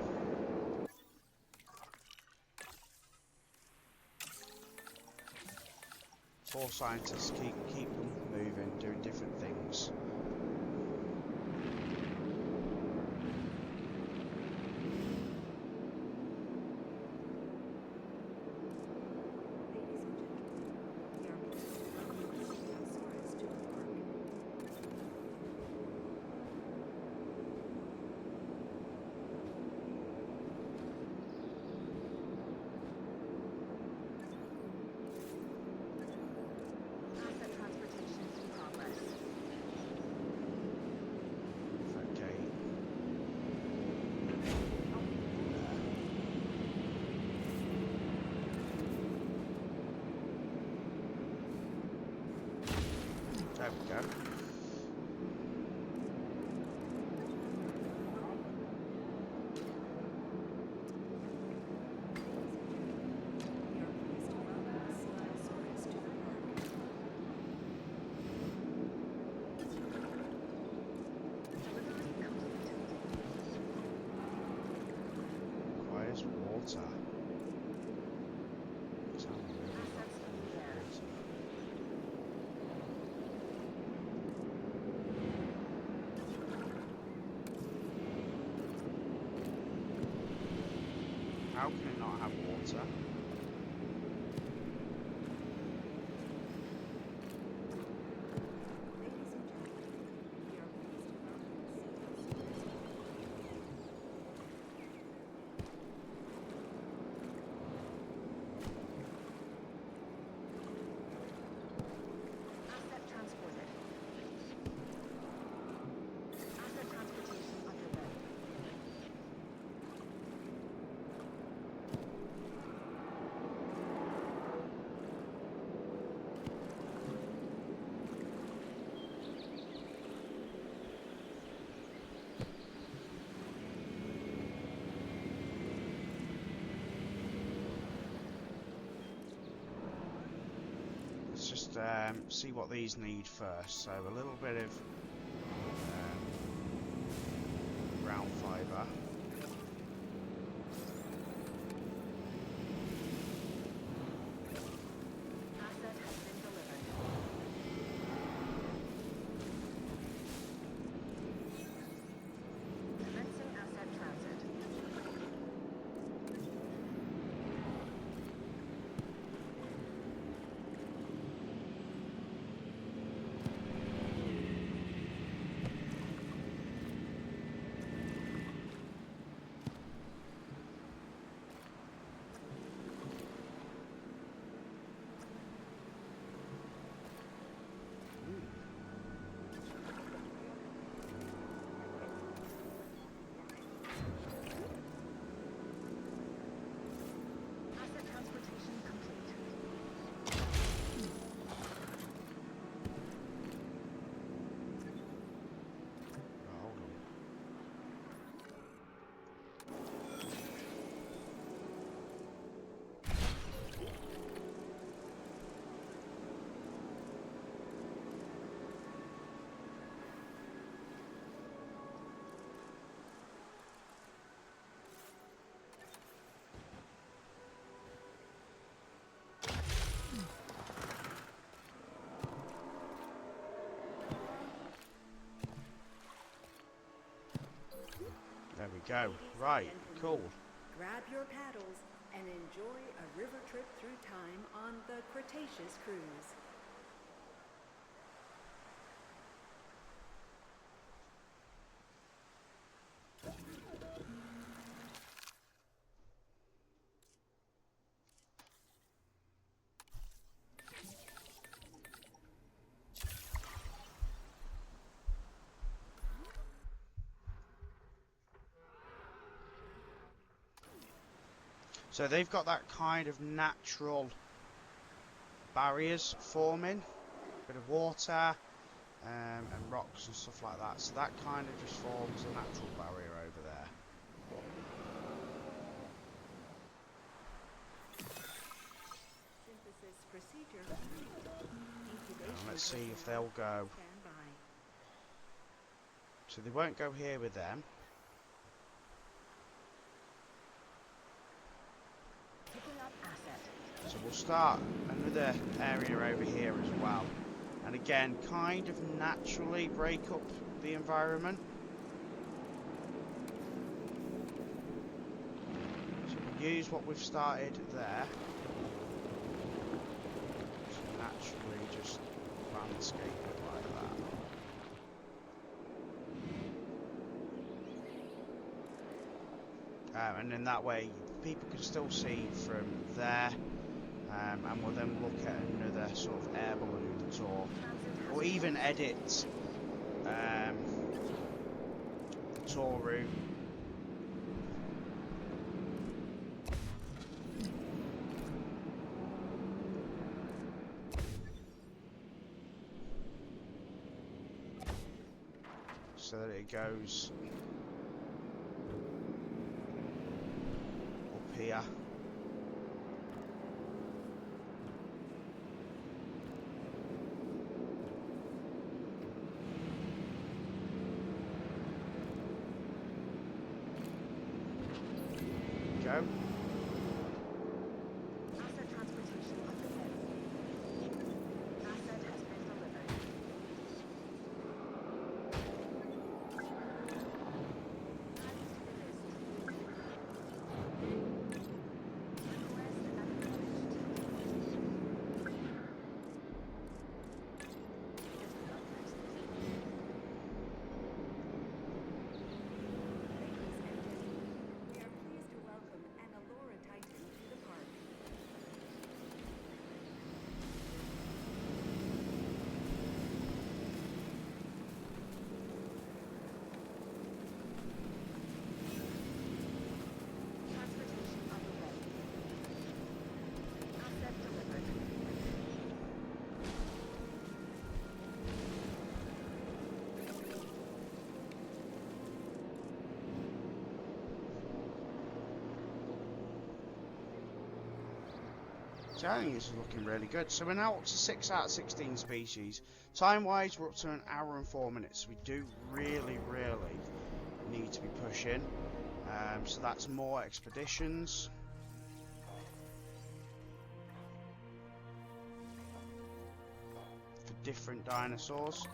Speaker 1: Four scientists, keep them moving, doing different things. There we go. Requires water. How can it not have water?
Speaker 4: Asset transported. Asset transportation underway.
Speaker 1: Let's just see what these need first. So a little bit of ground fibre.
Speaker 4: Asset has been delivered. Commencing asset transit.
Speaker 1: go.
Speaker 8: Ladies and
Speaker 1: Right,
Speaker 8: gentlemen,
Speaker 1: cool.
Speaker 8: Grab your paddles and enjoy a river trip through time on the Cretaceous cruise.
Speaker 1: So they've got that kind of natural barriers forming, bit of water and rocks and stuff like that. So that kind of just forms a natural barrier over there.
Speaker 8: Synthesis procedure.
Speaker 1: Now let's see if they'll go. So they won't go here with them.
Speaker 4: Picking up asset.
Speaker 1: So we'll start another area over here as well. And again, kind of naturally break up the environment. So we'll use what we've started there. So naturally just landscape it like that. And in that way, people can still see from there. And we'll then look at another sort of air balloon tour, or even edit the tour route. So that it goes up here. Go.
Speaker 4: Asset transportation underway. Asset has been delivered. Adding to the list. Request acknowledged.
Speaker 8: We are pleased to welcome an Allura Titan to the park.
Speaker 4: Transportation underway. Asset delivered.
Speaker 1: So I think this is looking really good. So we're now up to 6 out of 16 species. Time-wise, we're up to 1 hour and 4 minutes. We do really, really need to be pushing. So that's more expeditions. For different dinosaurs.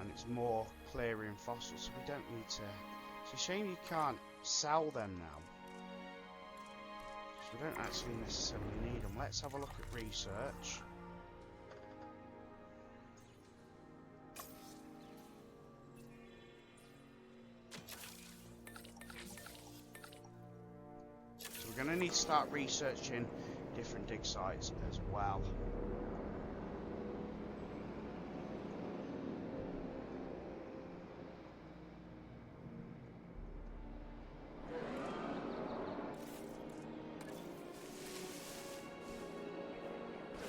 Speaker 1: And it's more clearing fossils, so we don't need to... It's a shame you can't sell them now. So we don't actually necessarily need them. Let's have a look at research. So we're going to need to start researching different dig sites as well.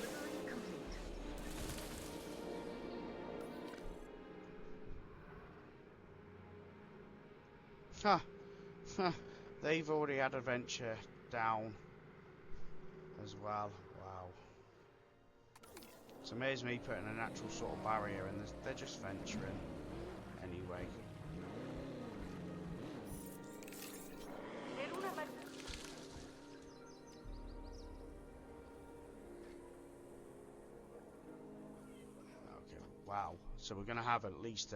Speaker 4: Delivery complete.
Speaker 1: Huh. Huh. They've already had adventure down as well. Wow. It's amazing me putting a natural sort of barrier and they're just venturing anyway. Okay. Wow. So we're going to have at least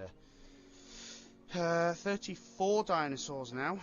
Speaker 1: 34 dinosaurs now.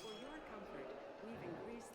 Speaker 8: For your comfort, we've increased.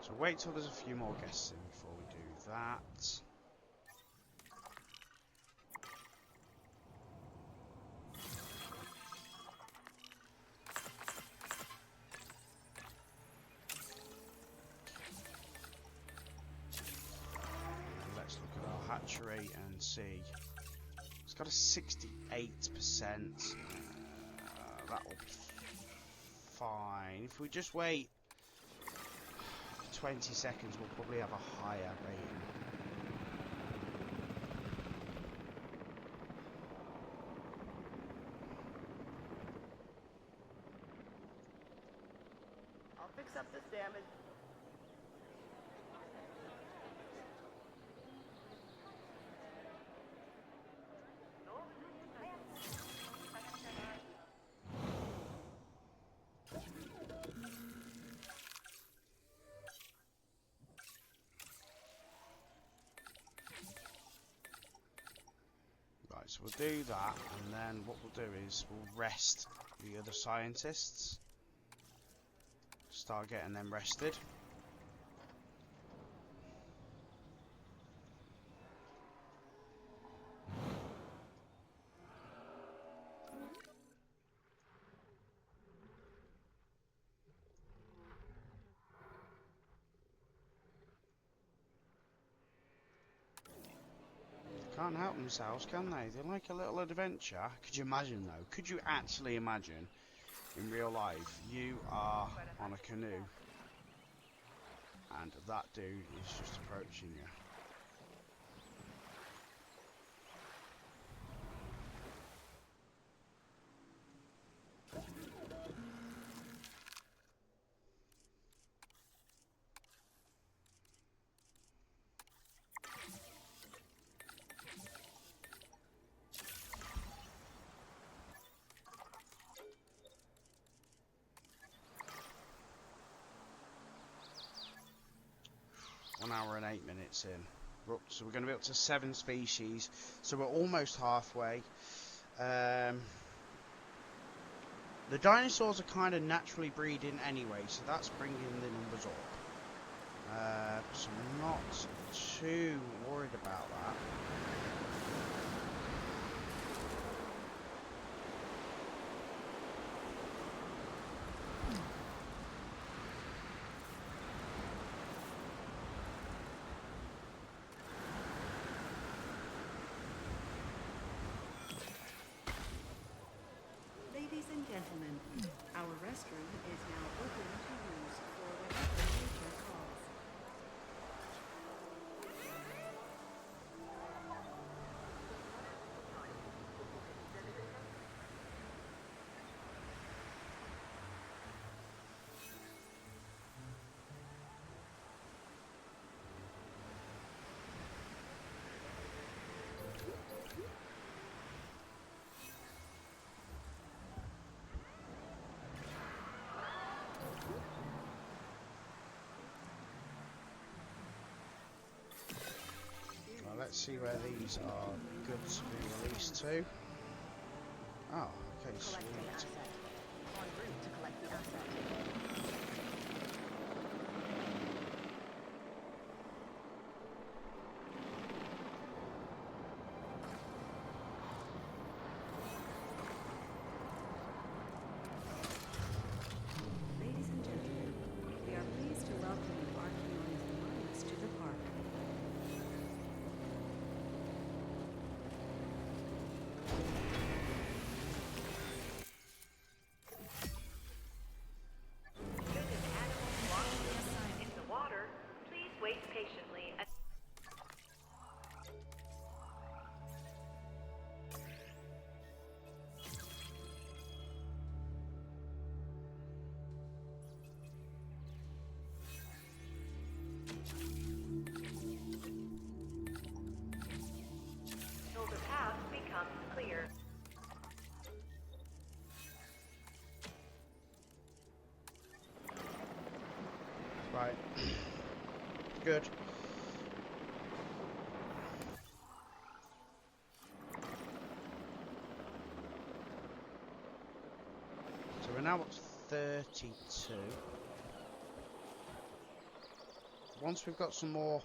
Speaker 1: So wait till there's a few more guests in before we do that. Let's look at our hatch rate and see. It's got a 68%. That'll be fine. If we just wait 20 seconds, we'll probably have a higher rating.
Speaker 4: I'll fix up this damage.
Speaker 1: Right, so we'll do that, and then what we'll do is we'll rest the other scientists. Start getting them rested. Can't help themselves, can they? They like a little adventure. Could you imagine, though? Could you actually imagine, in real life, you are on a canoe, and that dude is just approaching you? 1 hour and 8 minutes in. So we're going to be up to 7 species. So we're almost halfway. The dinosaurs are kind of naturally breeding anyway, so that's bringing the numbers up. So I'm not too worried about that.
Speaker 8: Ladies and gentlemen, our restroom is now open to use for whatever nature calls.
Speaker 1: let's see where these are good to be released to. Oh, okay, sweet.
Speaker 4: Collecting asset. En route to collect the asset.
Speaker 8: Ladies and gentlemen, we are pleased to welcome Archaeon's to the park.
Speaker 3: Should an animal walk in the water, please wait patiently. Until the path becomes clear.
Speaker 1: Right. Good. So we're now at 32. Once we've got some more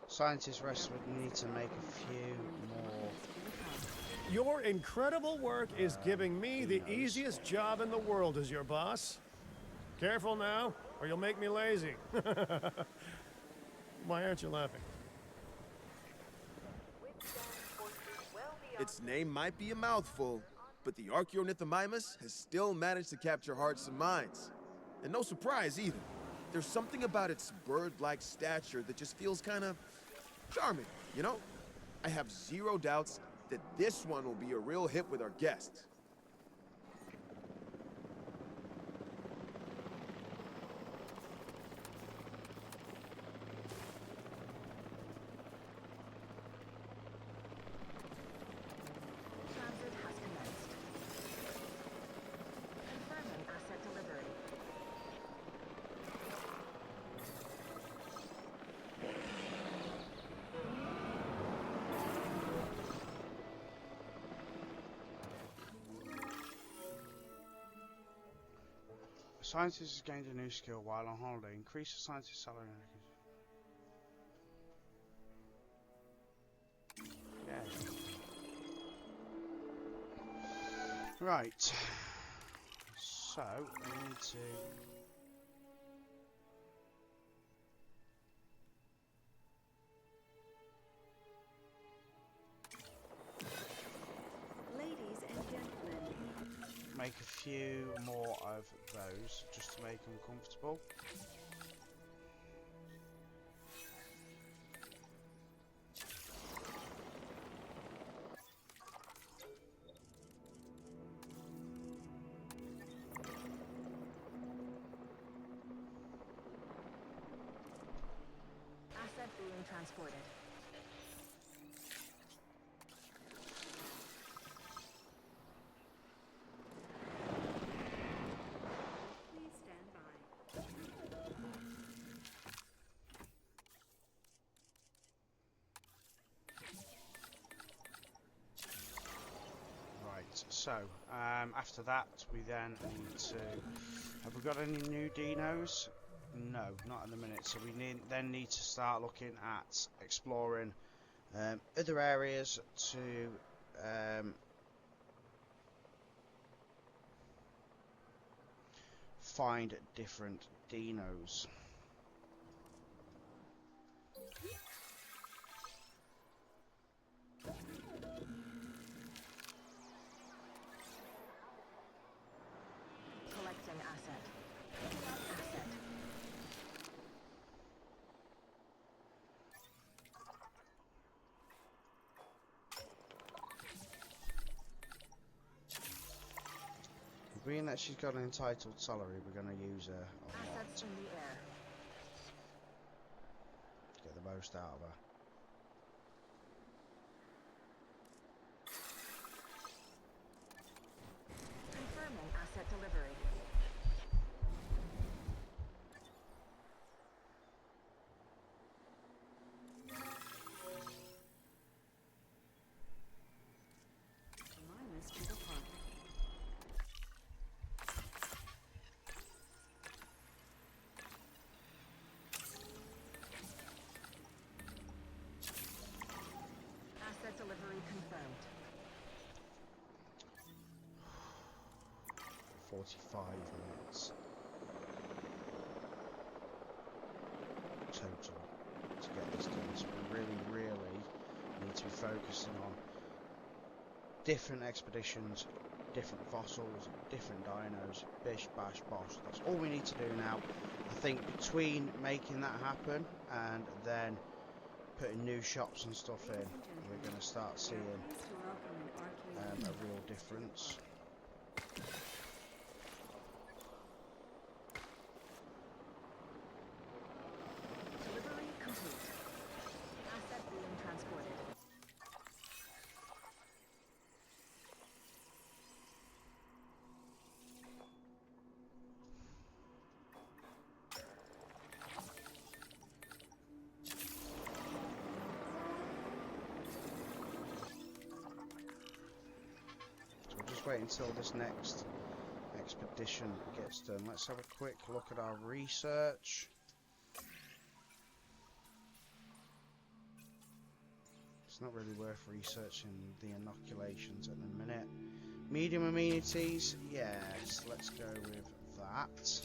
Speaker 1: scientists rested, we need to make a few more.
Speaker 2: Your incredible work is giving me the easiest job in the world as your boss. Careful now, or you'll make me lazy. Why aren't you laughing?
Speaker 10: Its name might be a mouthful, but the Archaeornithomimus has still managed to capture hearts and minds. And no surprise either. There's something about its bird-like stature that just feels kind of charming, you know? I have zero doubts that this one will be a real hit with our guests.
Speaker 4: Transit has commenced. Confirming asset delivery.
Speaker 1: Scientist has gained a new skill while on holiday. Increase the scientist's salary. Yeah. Right. So we need to.
Speaker 8: Ladies and gentlemen,
Speaker 1: Make a few more of those just to make them comfortable.
Speaker 4: Asset being transported.
Speaker 8: please stand by.
Speaker 1: Right. So after that, we then need to. Have we got any new dinos? No, not at the minute. So we then need to start looking at exploring other areas to find different dinos.
Speaker 4: Collecting asset. Picking up asset.
Speaker 1: Being that she's got an entitled salary, we're going to use her a lot
Speaker 4: Assets in the air.
Speaker 1: to get the most out of her.
Speaker 4: Confirming asset delivery.
Speaker 1: 45 minutes total to get this done. So we really need to be focusing on different expeditions, different fossils, different dinos, bish, bash, bosh. That's all we need to do now. I think between making that happen and then putting new shops and stuff in, we're going to start seeing a real difference.
Speaker 4: Delivery complete. Asset being transported.
Speaker 1: So we'll just wait until this next expedition gets done. Let's have a quick look at our research. It's not really worth researching the inoculations at the minute. Medium amenities, yes, let's go with that.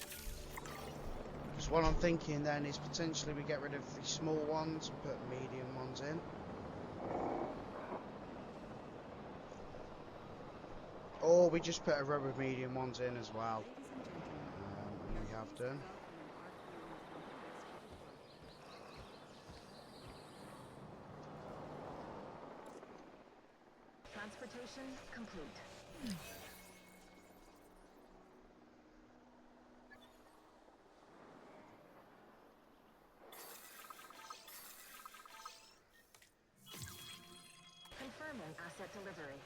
Speaker 1: Because what I'm thinking then is potentially we get rid of the small ones and put medium ones in. Or we just put a row of medium ones in as well. And we have done.
Speaker 4: Transportation complete. Confirming asset delivery.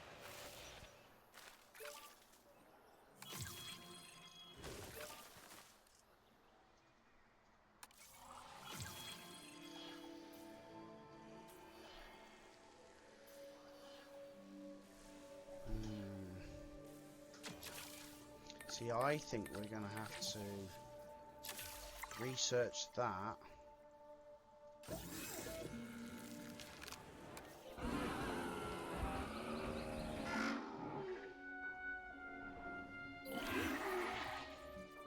Speaker 1: See, I think we're going to have to research that.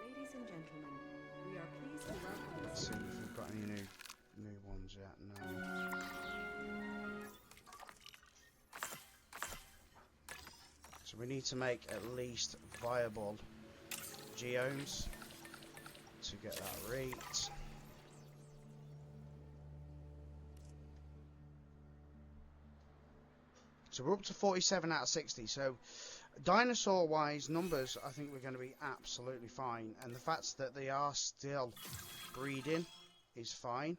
Speaker 8: Ladies and gentlemen, we are pleased to welcome
Speaker 1: Let's see if we've got any new ones yet. No. So we need to make at least viable geomes to get that rate. So we're up to 47 out of 60. So dinosaur-wise numbers, I think we're going to be absolutely fine. And the fact that they are still breeding is fine.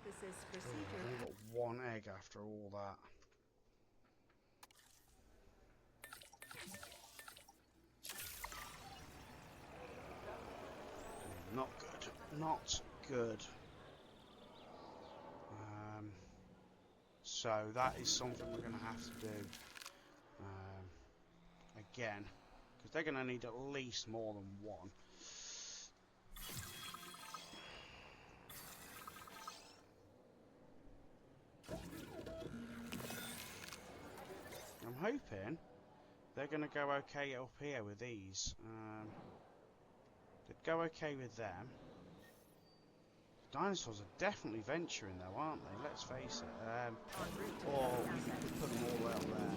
Speaker 8: synthesis
Speaker 1: We've
Speaker 8: procedure.
Speaker 1: only got one egg after all that. Not good. Not good. So that is something we're going to have to do again, because they're going to need at least more than one. I'm hoping they're going to go okay up here with these. They'd go okay with them. Dinosaurs are definitely venturing though, aren't they? Let's face it. Or we could put them all out there.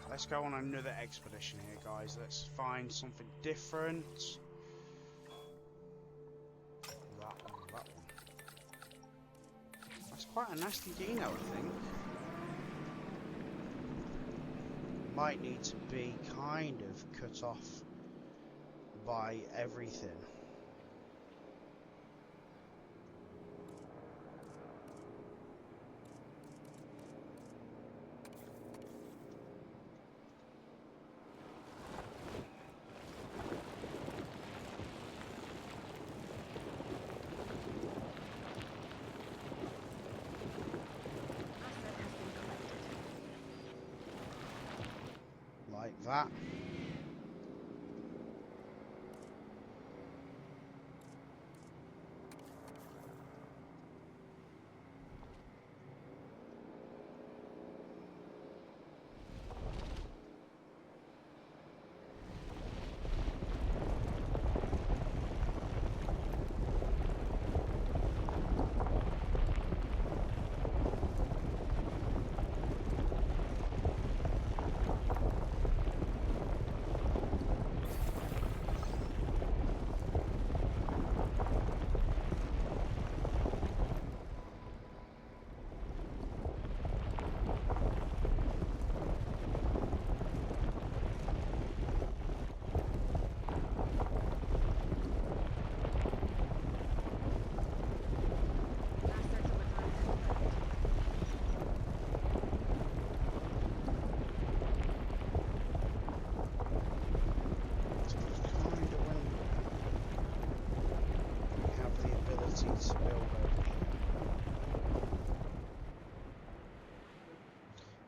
Speaker 1: Let's go on another expedition here, guys. Let's find something different. That one. That's quite a nasty dino, I think. Might need to be kind of cut off by everything. Like that.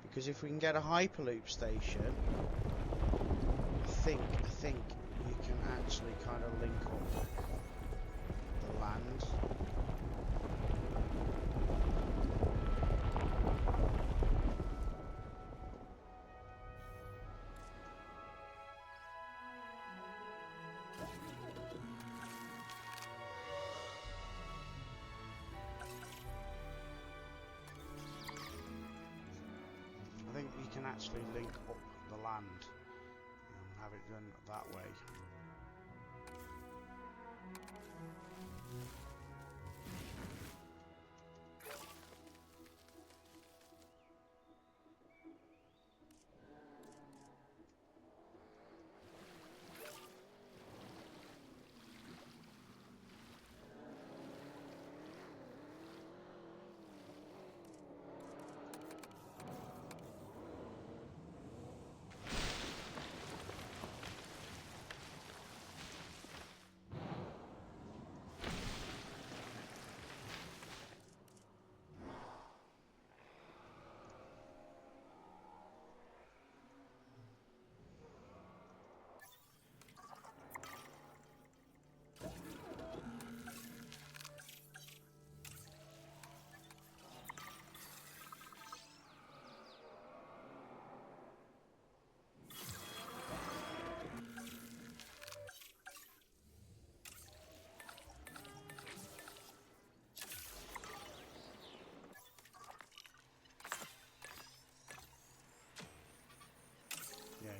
Speaker 1: Because if we can get a hyperloop station, I think you can actually kind of link up the land. I think we can actually link up the land and have it done that way.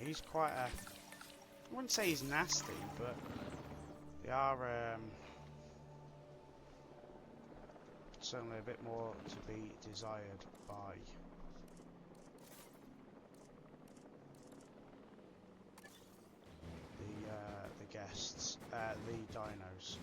Speaker 1: He's quite a... I wouldn't say he's nasty, but they are certainly a bit more to be desired by the guests, the dinos.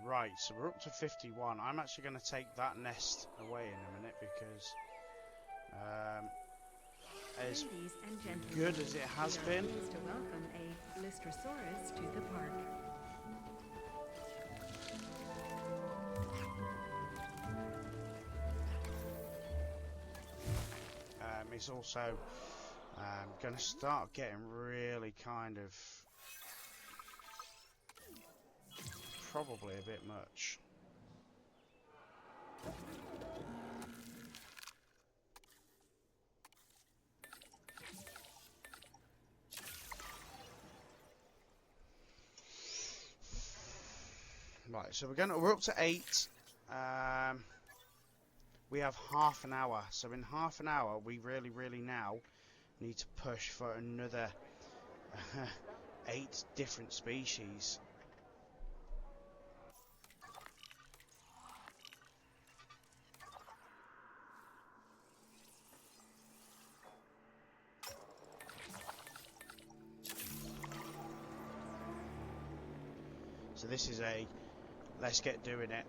Speaker 1: Right, so we're up to 51. I'm actually going to take that nest away in a minute because as
Speaker 8: Ladies and gentlemen,
Speaker 1: good as it has
Speaker 8: we are
Speaker 1: been,
Speaker 8: pleased to welcome a Blistrosaurus to the park.
Speaker 1: it's also going to start getting really kind of probably a bit much. Right, so we're up to 8. We have half an hour, so in half an hour we really now need to push for another 8 different species. So this is a let's get doing it,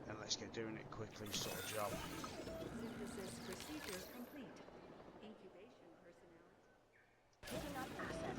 Speaker 1: and let's get doing it quickly sort of job.
Speaker 8: Synthesis procedure complete. Incubation personnel.
Speaker 4: Picking up asset.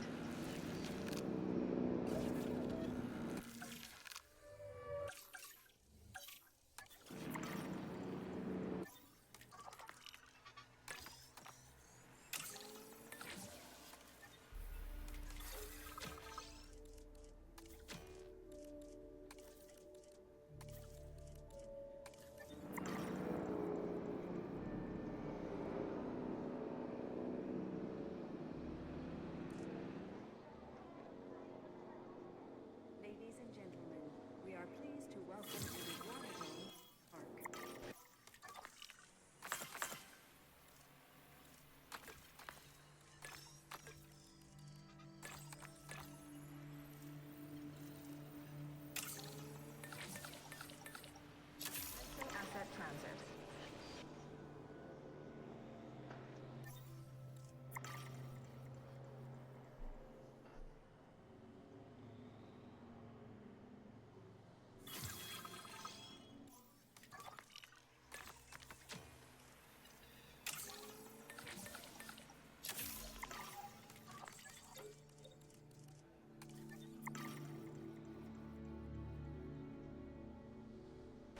Speaker 8: Ladies and gentlemen, we are pleased to welcome to the Iguanodome Park.
Speaker 4: Commencing asset transit.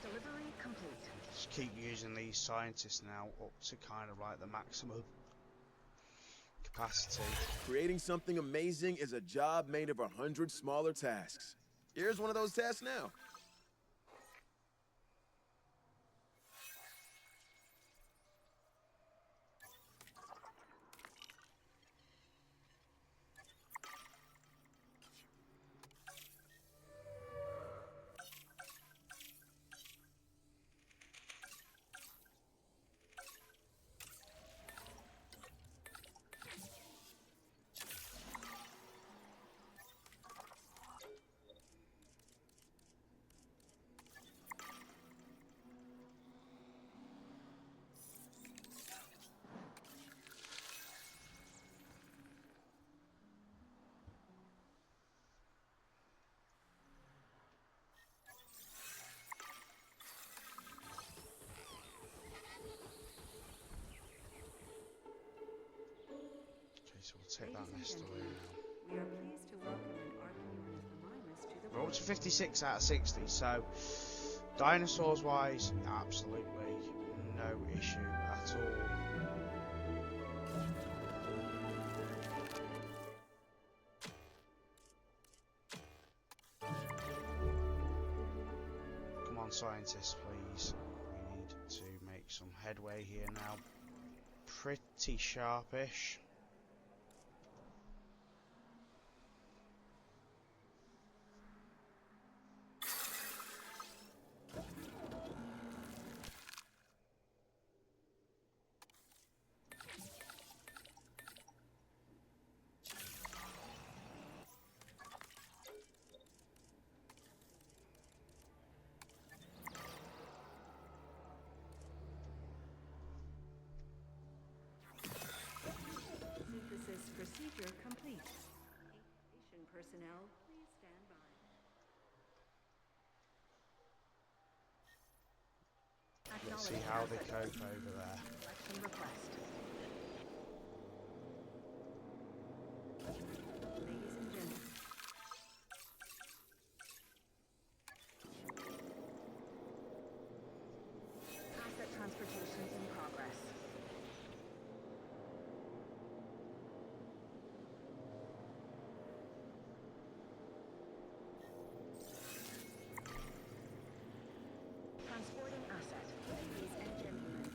Speaker 4: Delivery complete.
Speaker 1: Just keep using these scientists now up to kind of like the maximum capacity.
Speaker 10: Creating something amazing is a job made of 100 smaller tasks. Here's one of those tasks now.
Speaker 1: Okay, so we'll take that
Speaker 8: Ladies
Speaker 1: nest
Speaker 8: and
Speaker 1: away
Speaker 8: gentlemen,
Speaker 1: now.
Speaker 8: we are pleased to welcome an Archaeornithomimus to the
Speaker 1: We're up
Speaker 8: park.
Speaker 1: to 56 out of 60, so dinosaurs wise, absolutely no issue at all. Come on, scientists, please. We need to make some headway here now. Pretty sharpish.
Speaker 8: Synthesis procedure complete. Incubation personnel, please stand by.
Speaker 1: see how they cope over there.
Speaker 4: Selection request. Ladies and gentlemen. Asset transportation in progress. Transporting asset. Ladies and gentlemen.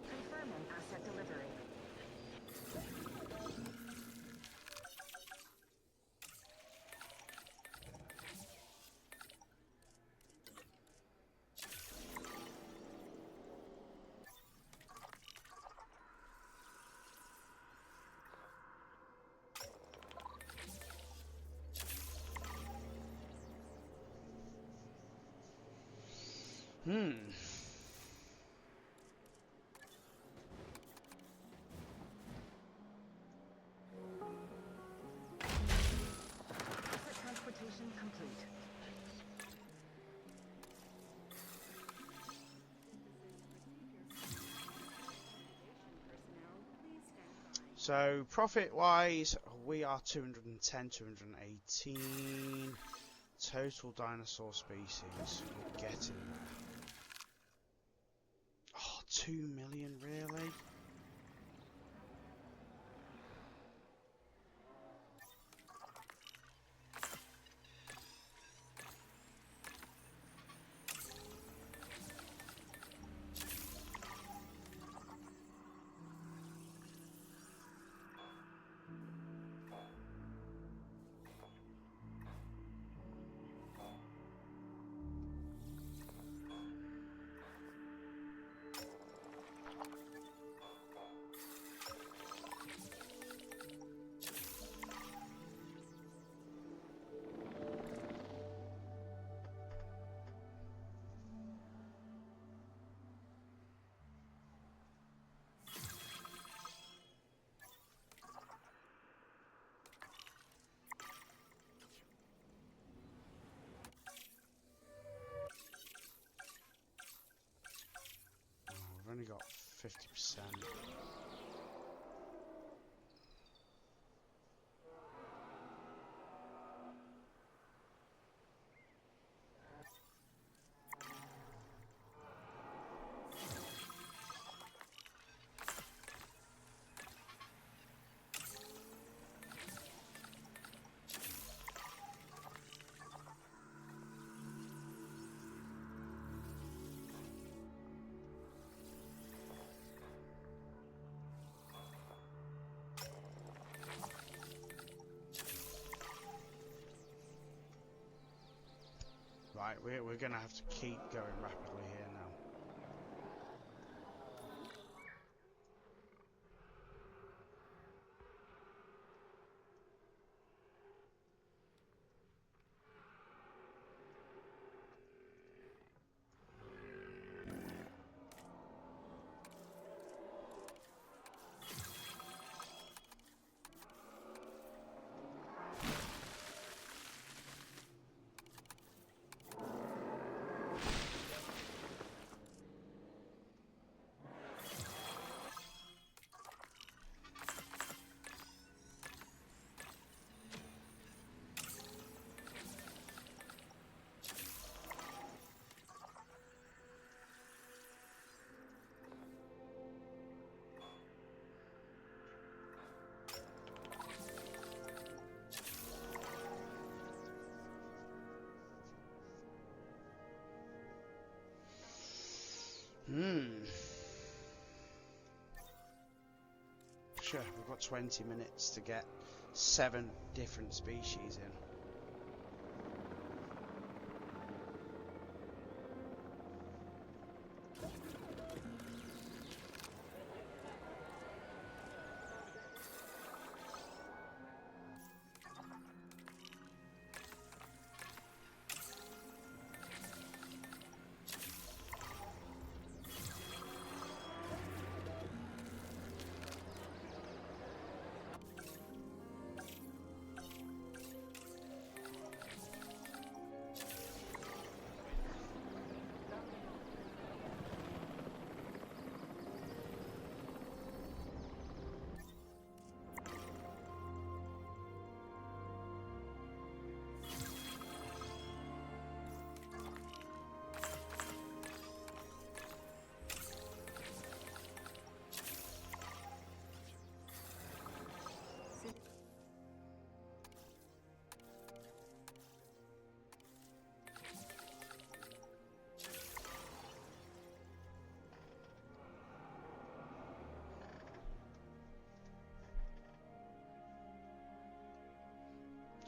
Speaker 4: Confirming asset delivery. Asset transportation complete.
Speaker 1: So profit-wise, we are 210, 218 total dinosaur species. We're getting there. Oh, 2 million, really? We've only got 50%. Right, we're going to have to keep going rapidly here now. Sure, we've got 20 minutes to get 7 different species in.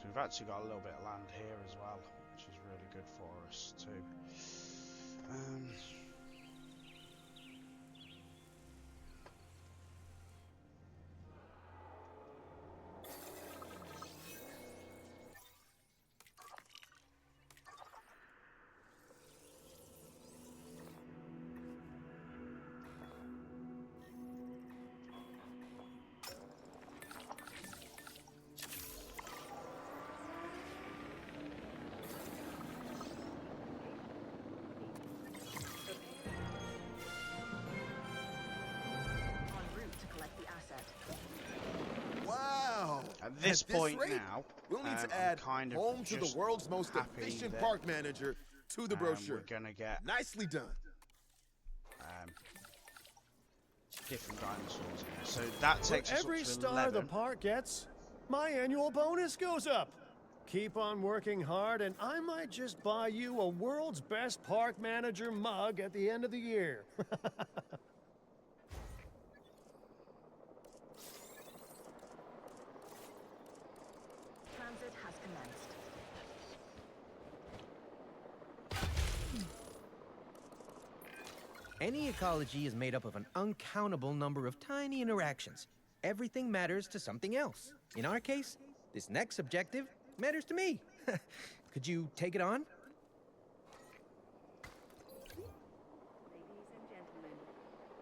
Speaker 1: So we've actually got a little bit of land here as well, which is really good for us too.
Speaker 10: Wow!
Speaker 1: At this point
Speaker 10: rate,
Speaker 1: now,
Speaker 10: we'll need to
Speaker 1: I'm
Speaker 10: add
Speaker 1: kind of
Speaker 10: home to the
Speaker 1: just
Speaker 10: world's most
Speaker 1: happy
Speaker 10: efficient
Speaker 1: that,
Speaker 10: park manager to the brochure.
Speaker 1: We're gonna get
Speaker 10: Nicely done.
Speaker 1: different dinosaurs in there. So that takes
Speaker 2: For
Speaker 1: us up
Speaker 2: every
Speaker 1: to
Speaker 2: star
Speaker 1: 11.
Speaker 2: the park gets, my annual bonus goes up. Keep on working hard, and I might just buy you a world's best park manager mug at the end of the year.
Speaker 4: Transit has commenced.
Speaker 9: Any ecology is made up of an uncountable number of tiny interactions. Everything matters to something else. In our case, this next objective matters to me. Could you take it on?
Speaker 8: Ladies and gentlemen,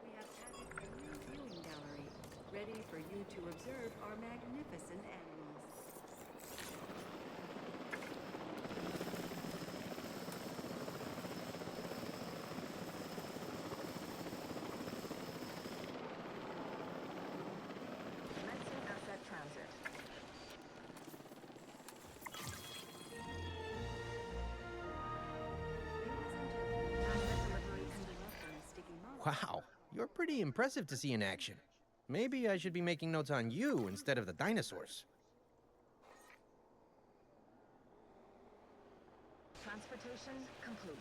Speaker 8: we have added a new viewing gallery, ready for you to observe our magnificent animals.
Speaker 4: Commencing asset transit. Asset delivery complete.
Speaker 9: Wow, you're pretty impressive to see in action. Maybe I should be making notes on you instead of the dinosaurs.
Speaker 4: Transportation complete.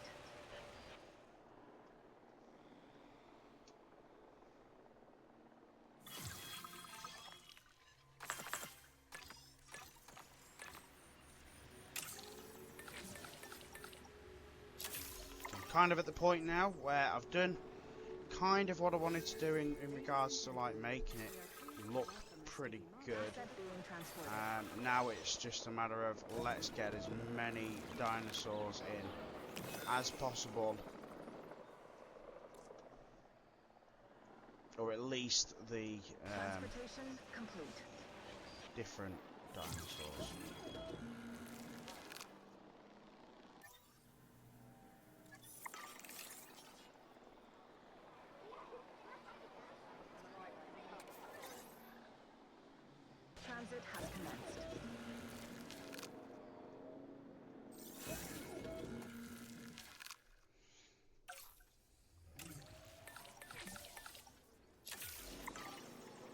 Speaker 1: I'm kind of at the point now where I've done kind of what I wanted to do in regards to like making it look pretty good.
Speaker 4: Asset being transported.
Speaker 1: Now it's just a matter of let's get as many dinosaurs in as possible, or at least the
Speaker 4: Transportation complete.
Speaker 1: different dinosaurs.
Speaker 4: Transit has commenced.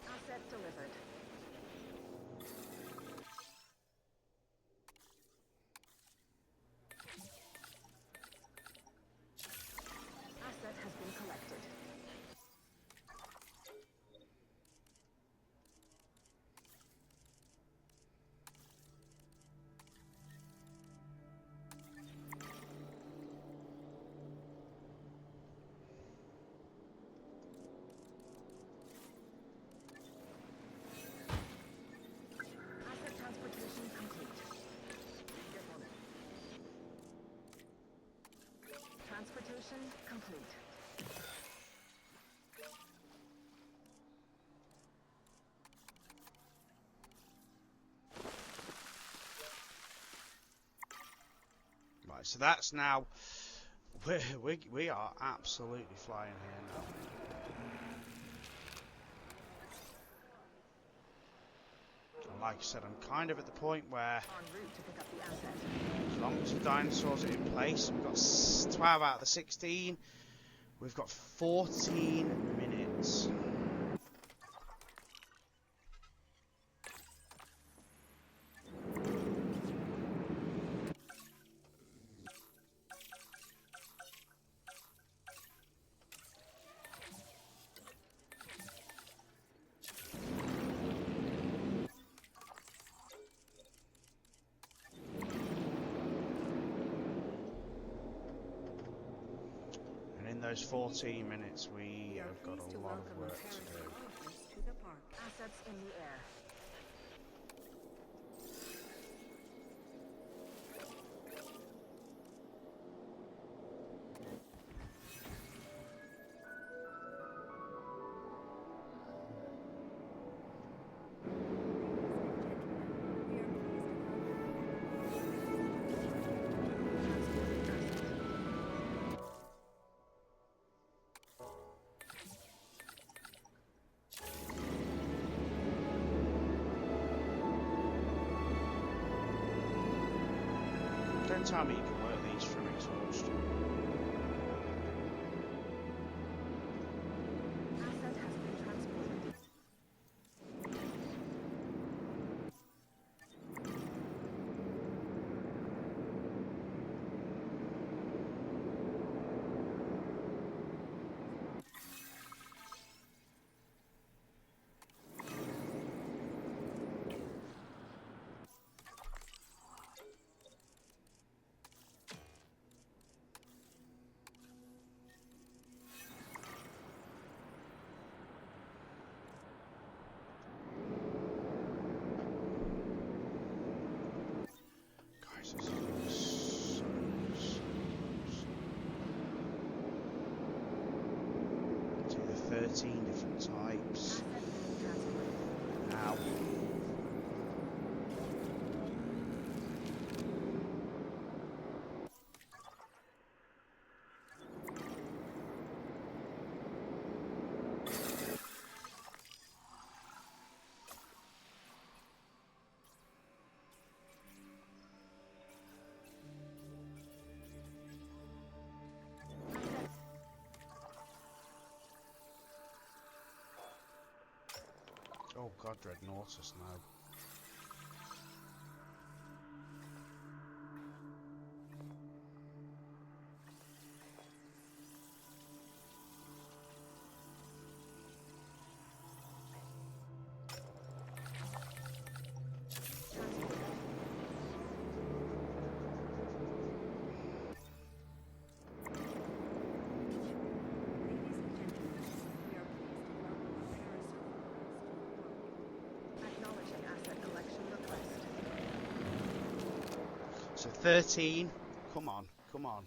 Speaker 4: Asset delivered. Asset has been collected. Asset transportation complete. Transportation complete.
Speaker 1: Right, so that's now we are absolutely flying here now. And like I said, I'm kind of at the point where
Speaker 4: En route to pick up the asset.
Speaker 1: as long as the dinosaurs are in place, we've got 12 out of the 16. We've got 14 minutes. those 14 minutes, we
Speaker 8: We are
Speaker 1: have got
Speaker 8: pleased
Speaker 1: a
Speaker 8: to
Speaker 1: lot of
Speaker 8: welcome
Speaker 1: work
Speaker 8: a
Speaker 1: to do.
Speaker 8: parasaurologist to the park.
Speaker 4: Assets in the air.
Speaker 1: Don't tell me you can work these from exhaustion.
Speaker 4: Asset has been transported.
Speaker 1: Guys, this is gonna be so do the 13 different types.
Speaker 4: Asset being transported.
Speaker 1: Now, oh god, Dreadnoughtus now.
Speaker 8: Ladies and gentlemen, we are pleased to welcome a parasaurologist to the park.
Speaker 4: Acknowledging asset collection request.
Speaker 1: So 13, come on, come on.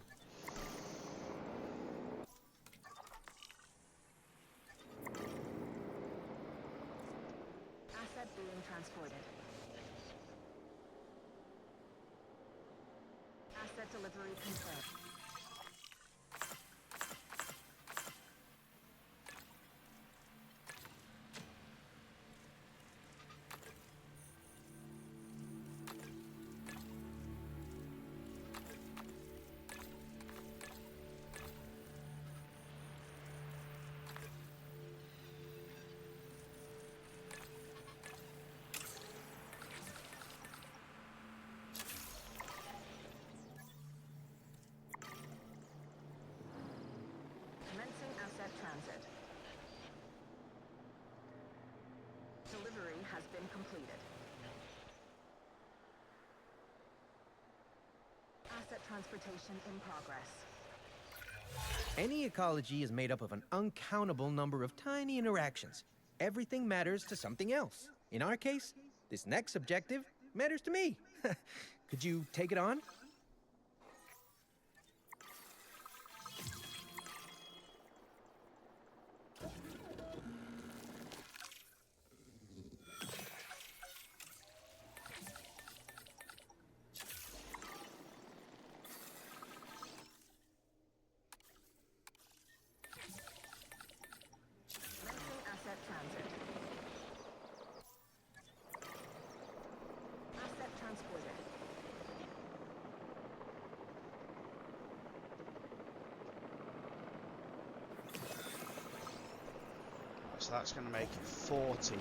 Speaker 4: Asset being transported. Asset delivery confirmed. Commencing asset transit. Delivery has been completed. Asset transportation in progress.
Speaker 9: Any ecology is made up of an uncountable number of tiny interactions. Everything matters to something else. In our case, this next objective matters to me. Could you take it on?
Speaker 4: Commencing asset transit. Asset transported.
Speaker 1: So that's going to make it 14.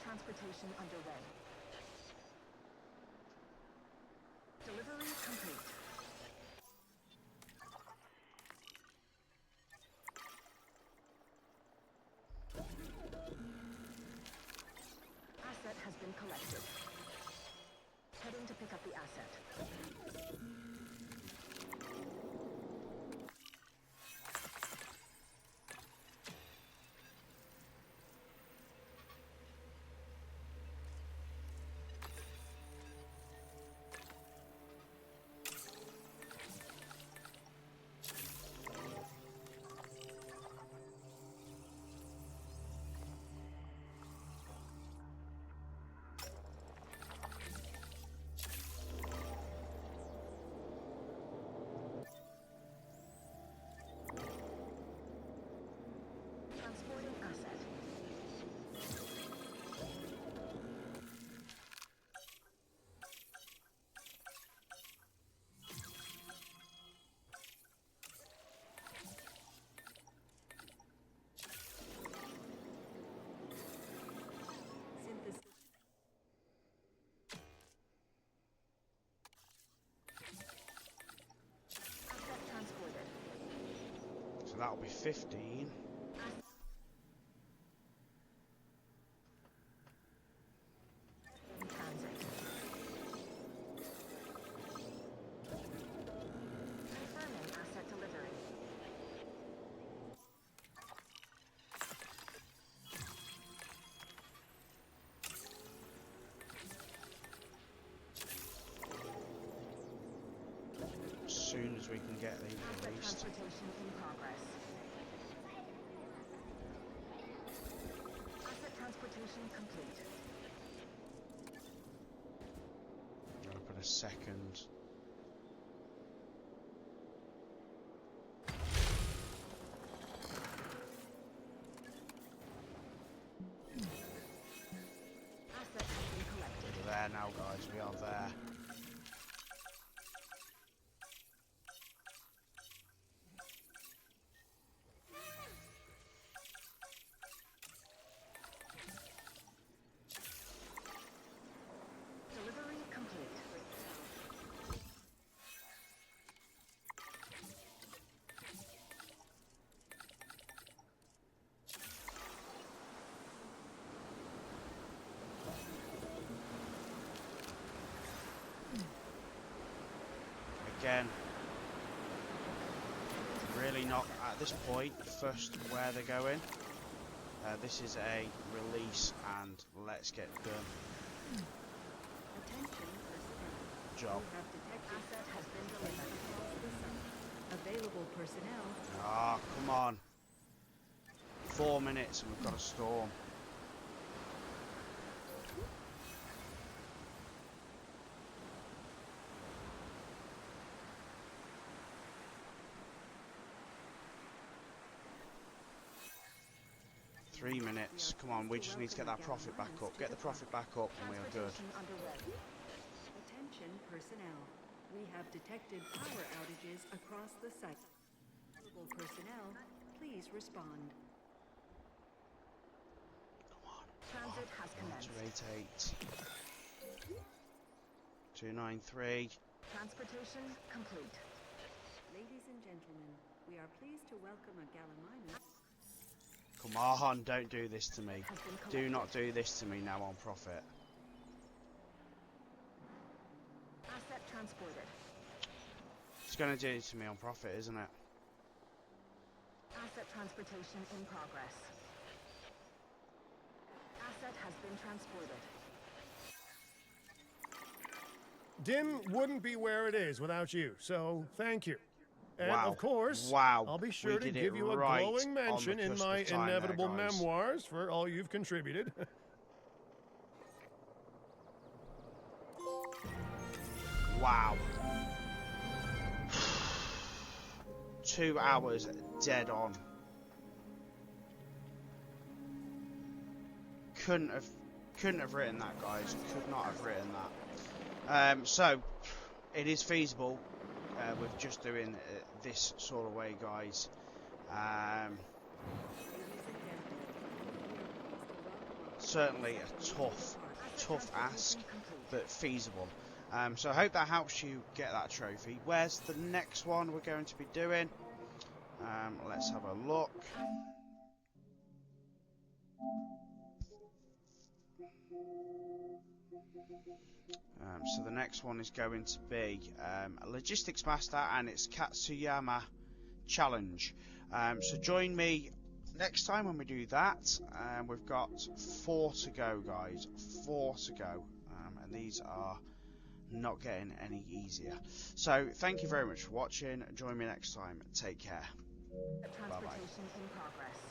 Speaker 4: transportation underway. Delivery complete. Asset has been collected. Heading to pick up the asset. Transporting asset.
Speaker 8: Synthesis.
Speaker 4: Asset transported.
Speaker 1: So that'll be 15.
Speaker 4: In transit. Confirming asset delivery.
Speaker 1: As soon as we can get these
Speaker 4: Asset
Speaker 1: released.
Speaker 4: transportation in progress. Asset transportation complete.
Speaker 1: I'm gonna put a second.
Speaker 4: Asset has been collected.
Speaker 1: We're there now, guys. We are there.
Speaker 4: Delivery complete.
Speaker 1: Again, really not at this point fussed where they're going. This is a release and let's get done.
Speaker 8: Attention personnel.
Speaker 1: Job.
Speaker 8: You have detected
Speaker 4: Asset has been delivered.
Speaker 8: across the site. Available personnel.
Speaker 1: Ah, come on. 4 minutes and we've got a storm. Three minutes. Come on, we just need to get that profit back up. Get the profit back up and we are good.
Speaker 4: Transportation underway.
Speaker 8: Attention personnel. We have detected power outages across the site. Available personnel, please respond.
Speaker 1: Come on.
Speaker 4: Transit has commenced.
Speaker 1: 288. 293.
Speaker 4: Transportation complete.
Speaker 8: Ladies and gentlemen, we are pleased to welcome a Gallimimus.
Speaker 1: Come on, don't do this to me.
Speaker 4: Has been
Speaker 1: Do
Speaker 4: collected.
Speaker 1: not do this to me now on profit.
Speaker 4: Asset transported.
Speaker 1: It's going to do it to me on profit, isn't it?
Speaker 4: Asset transportation in progress. Asset has been transported.
Speaker 2: Dim wouldn't be where it is without you, so thank you. And
Speaker 1: Wow.
Speaker 2: of course,
Speaker 1: Wow.
Speaker 2: I'll be
Speaker 1: We
Speaker 2: sure to
Speaker 1: did it
Speaker 2: give you a
Speaker 1: right
Speaker 2: glowing
Speaker 1: on the
Speaker 2: mention in
Speaker 1: cusp
Speaker 2: my
Speaker 1: of time there,
Speaker 2: inevitable
Speaker 1: guys.
Speaker 2: memoirs for all you've contributed.
Speaker 1: Wow. 2 hours dead on. Couldn't have written that, guys. Could not have written that. So it is feasible with just doing this sort of way, guys. certainly a tough ask, but feasible. So I hope that helps you get that trophy. Where's the next one we're going to be doing? Let's have a look. So the next one is going to be a Logistics Master, and it's Katsuyama Challenge. So join me next time when we do that. We've got 4 to go, guys. 4 to go. And these are not getting any easier. So thank you very much for watching. Join me next time. Take care. Bye bye.
Speaker 4: Transportation in progress.